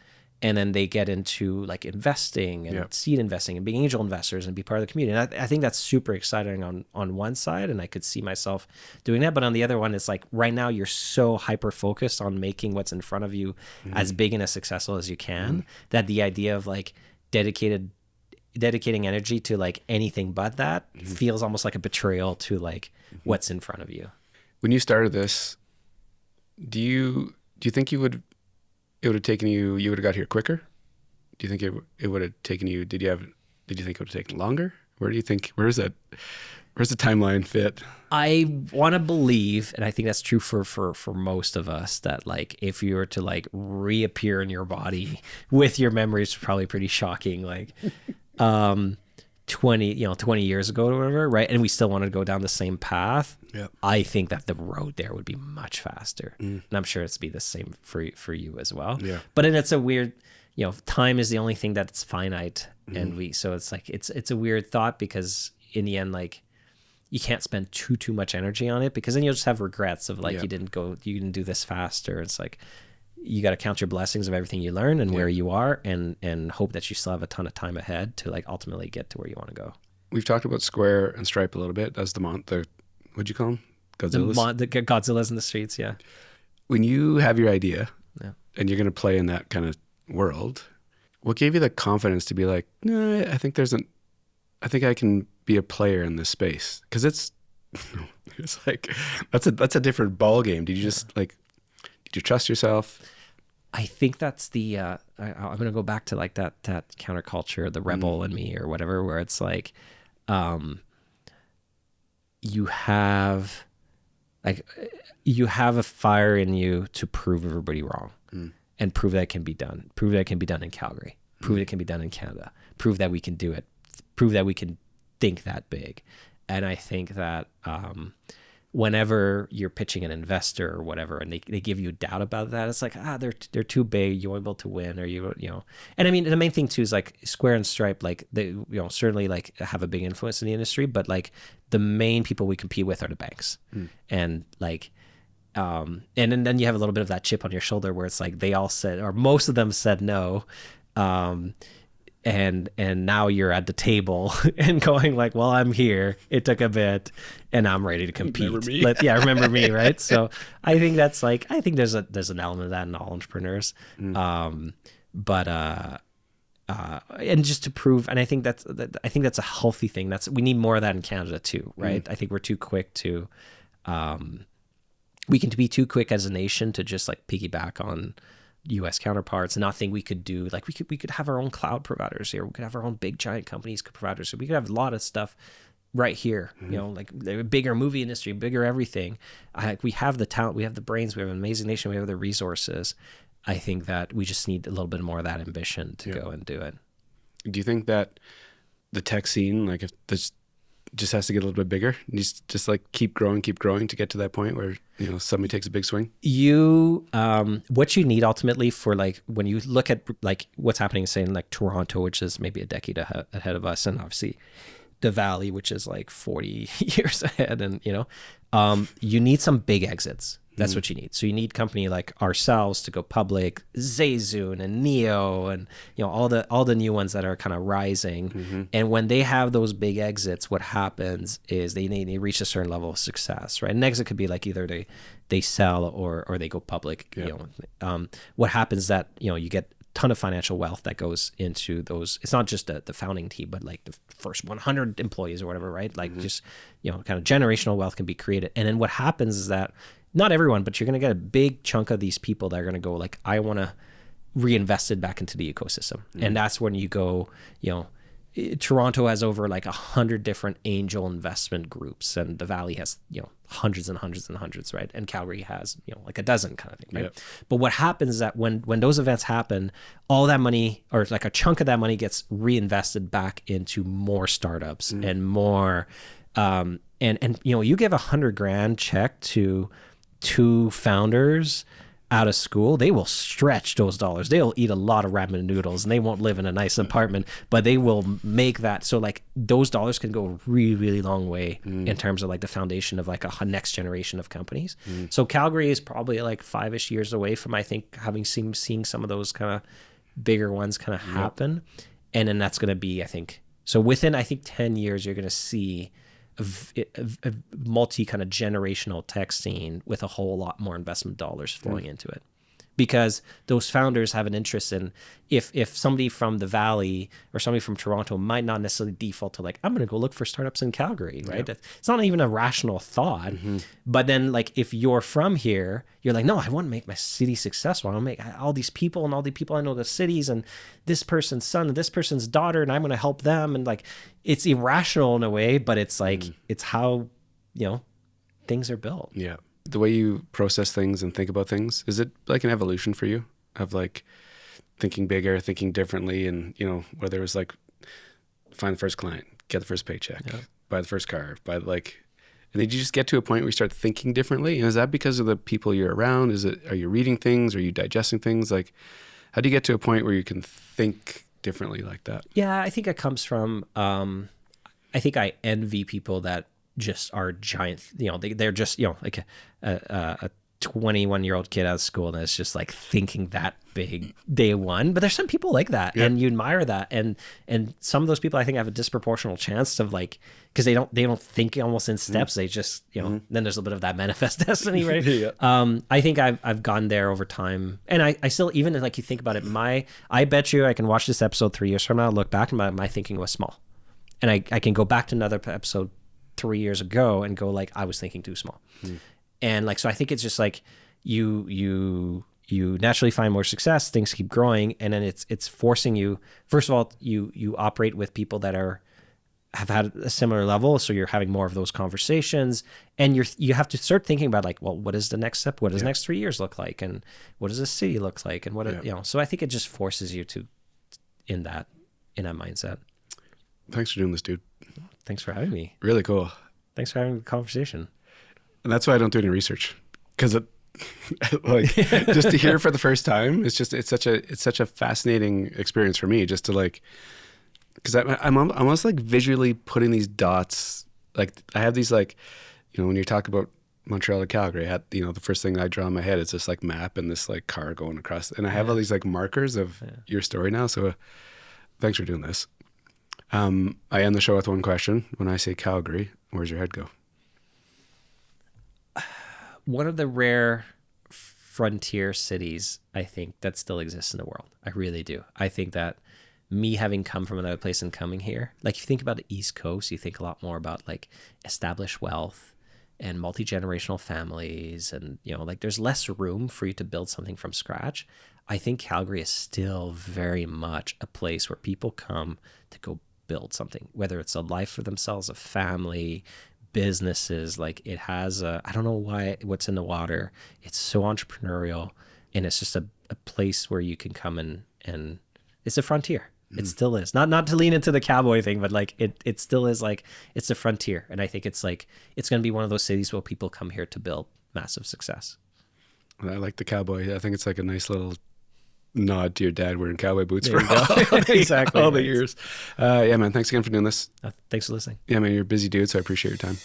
and then they get into like investing and seed investing and being angel investors and be part of the community. And I think that's super exciting on one side, and I could see myself doing that. But on the other one, it's like right now you're so hyper focused on making what's in front of you as big and as successful as you can, that the idea of like dedicating energy to like anything but that feels almost like a betrayal to like what's in front of you. When you started this, do you think it would have taken you would have got here quicker? Do you think it would have taken you, did you think it would have taken longer? Where's the timeline fit? I want to believe, and I think that's true for most of us, that like if you were to like reappear in your body with your memories, probably pretty shocking, like 20 years ago or whatever, right? And we still wanted to go down the same path. I think that the road there would be much faster. And I'm sure it's be the same for you as well. But then it's a weird, you know, time is the only thing that's finite. And so it's like, it's a weird thought, because in the end, like you can't spend too much energy on it, because then you'll just have regrets of like, you didn't do this faster. It's like, you got to count your blessings of everything you learn and where you are, and hope that you still have a ton of time ahead to like ultimately get to where you want to go. We've talked about Square and Stripe a little bit as what'd you call them? Godzillas? The Godzillas in the streets, yeah. When you have your idea and you're going to play in that kind of world, what gave you the confidence to be like, no, I think I can be a player in this space? Because it's like, that's a different ball game. Did you just like, did you trust yourself? I think that's the, I'm going to go back to like that counterculture, the rebel in me or whatever, where it's like, you have a fire in you to prove everybody wrong and prove that it can be done. Prove that it can be done in Calgary. Prove that it can be done in Canada. Prove that we can do it. Prove that we can think that big. And I think that whenever you're pitching an investor or whatever, and they give you doubt about that, it's like, they're too big, you're able to win, or you know. And I mean, the main thing too is like Square and Stripe, like they, you know, certainly like have a big influence in the industry, but like the main people we compete with are the banks. And like, and then you have a little bit of that chip on your shoulder where it's like they all said, or most of them said no. And now you're at the table and going like, well, I'm here. It took a bit, and I'm ready to compete. Remember me? Remember me, right? So I think that's like, I think there's an element of that in all entrepreneurs. And just to prove, and I think that's a healthy thing. We need more of that in Canada too, right? I think we're too quick to, we can be too quick as a nation to just like piggyback on U.S. counterparts and not think we could do, like we could have our own cloud providers here. We could have our own big giant companies providers. So we could have a lot of stuff right here, you know, like the bigger movie industry, bigger everything. We have the talent, we have the brains, we have an amazing nation, we have the resources. I think that we just need a little bit more of that ambition to go and do it. Do you think that the tech scene, like if this just has to get a little bit bigger, needs just like keep growing to get to that point where, you know, somebody takes a big swing? What you need ultimately for like, when you look at like what's happening, say in like Toronto, which is maybe a decade ahead of us, and obviously the Valley, which is like 40 years ahead, and you know, you need some big exits. That's what you need. So you need company like ourselves to go public, Zayzoon and Neo, and you know, all the new ones that are kind of rising. And when they have those big exits, what happens is they reach a certain level of success, right? An exit could be like either they sell or they go public. You know, what happens is that, you know, you get a ton of financial wealth that goes into those. It's not just the founding team, but like the first 100 employees or whatever, right? Like just, you know, kind of generational wealth can be created. And then what happens is that, not everyone, but you're going to get a big chunk of these people that are going to go like, I want to reinvest it back into the ecosystem. And that's when you go, you know, Toronto has over like 100 different angel investment groups, and the Valley has, hundreds and hundreds and hundreds, right? And Calgary has, like a dozen kind of thing, right? Yep. But what happens is that when those events happen, all that money, or like a chunk of that money, gets reinvested back into more startups and more, and you give $100,000 check to 2 founders out of school, they will stretch those dollars. They'll eat a lot of ramen noodles, and they won't live in a nice apartment, but they will make that. So like those dollars can go a really, really long way in terms of like the foundation of like a next generation of companies. So Calgary is probably like 5-ish years away from, I think, seeing some of those kind of bigger ones kind of happen. And then that's going to be, I think, so within, I think 10 years, you're going to see a multi kind of generational tech scene with a whole lot more investment dollars flowing into it, because those founders have an interest in, if somebody from the Valley or somebody from Toronto might not necessarily default to like, I'm going to go look for startups in Calgary, right? Yep. It's not even a rational thought. But then like, if you're from here, you're like, no, I want to make my city successful. I want to make all these people, and all the people I know, the cities, and this person's son and this person's daughter, and I'm going to help them. And like, it's irrational in a way, but it's like, it's how, things are built. Yeah. The way you process things and think about things, is it like an evolution for you of like thinking bigger, thinking differently, and whether it was like find the first client, get the first paycheck, buy the first car, and did you just get to a point where you start thinking differently? And is that because of the people you're around? Are you reading things? Are you digesting things? Like, how do you get to a point where you can think differently like that? Yeah, I think it comes from, I think I envy people that just are giant, they're just, like a 21-year-old kid out of school, and it's just like thinking that big day one. But there's some people like that, and you admire that. And some of those people, I think, have a disproportional chance of like, because they don't think almost in steps. They just, then there's a bit of that manifest destiny, right? I think I've gone there over time. And I still, even like you think about it, I bet you I can watch this episode 3 years from now, look back, and my thinking was small. And I can go back to another episode 3 years ago and go like, I was thinking too small. And like, so I think it's just like you naturally find more success, things keep growing, and then it's forcing you, first of all, you operate with people that have had a similar level, so you're having more of those conversations, and you have to start thinking about like, well, what is the next step? What does the next 3 years look like? And what does the city look like? And what so I think it just forces you to in that mindset. Thanks for doing this, dude. Thanks for having me. Really cool. Thanks for having the conversation. And that's why I don't do any research, because like just to hear for the first time, it's such a fascinating experience for me, just to like, because I'm almost like visually putting these dots. Like I have these like, when you talk about Montreal to Calgary, I had, the first thing I draw in my head is this like map and this like car going across, and I have all these like markers of your story now. So thanks for doing this. I end the show with one question. When I say Calgary, where's your head go? One of the rare frontier cities, I think, that still exists in the world. I really do. I think that me having come from another place and coming here, like if you think about the East Coast, you think a lot more about like established wealth and multi-generational families, and like there's less room for you to build something from scratch. I think Calgary is still very much a place where people come to go build something, whether it's a life for themselves, a family, businesses. Like it has I don't know what's in the water. It's so entrepreneurial, and it's just a place where you can come and it's a frontier. It still is. Not to lean into the cowboy thing, but like it still is like, it's a frontier. And I think it's like, it's going to be one of those cities where people come here to build massive success. I like the cowboy. I think it's like a nice little nod to your dad wearing cowboy boots There for you go. Exactly. all the years. Yeah, man. Thanks again for doing this. Thanks for listening. Yeah, man. You're a busy dude, so I appreciate your time.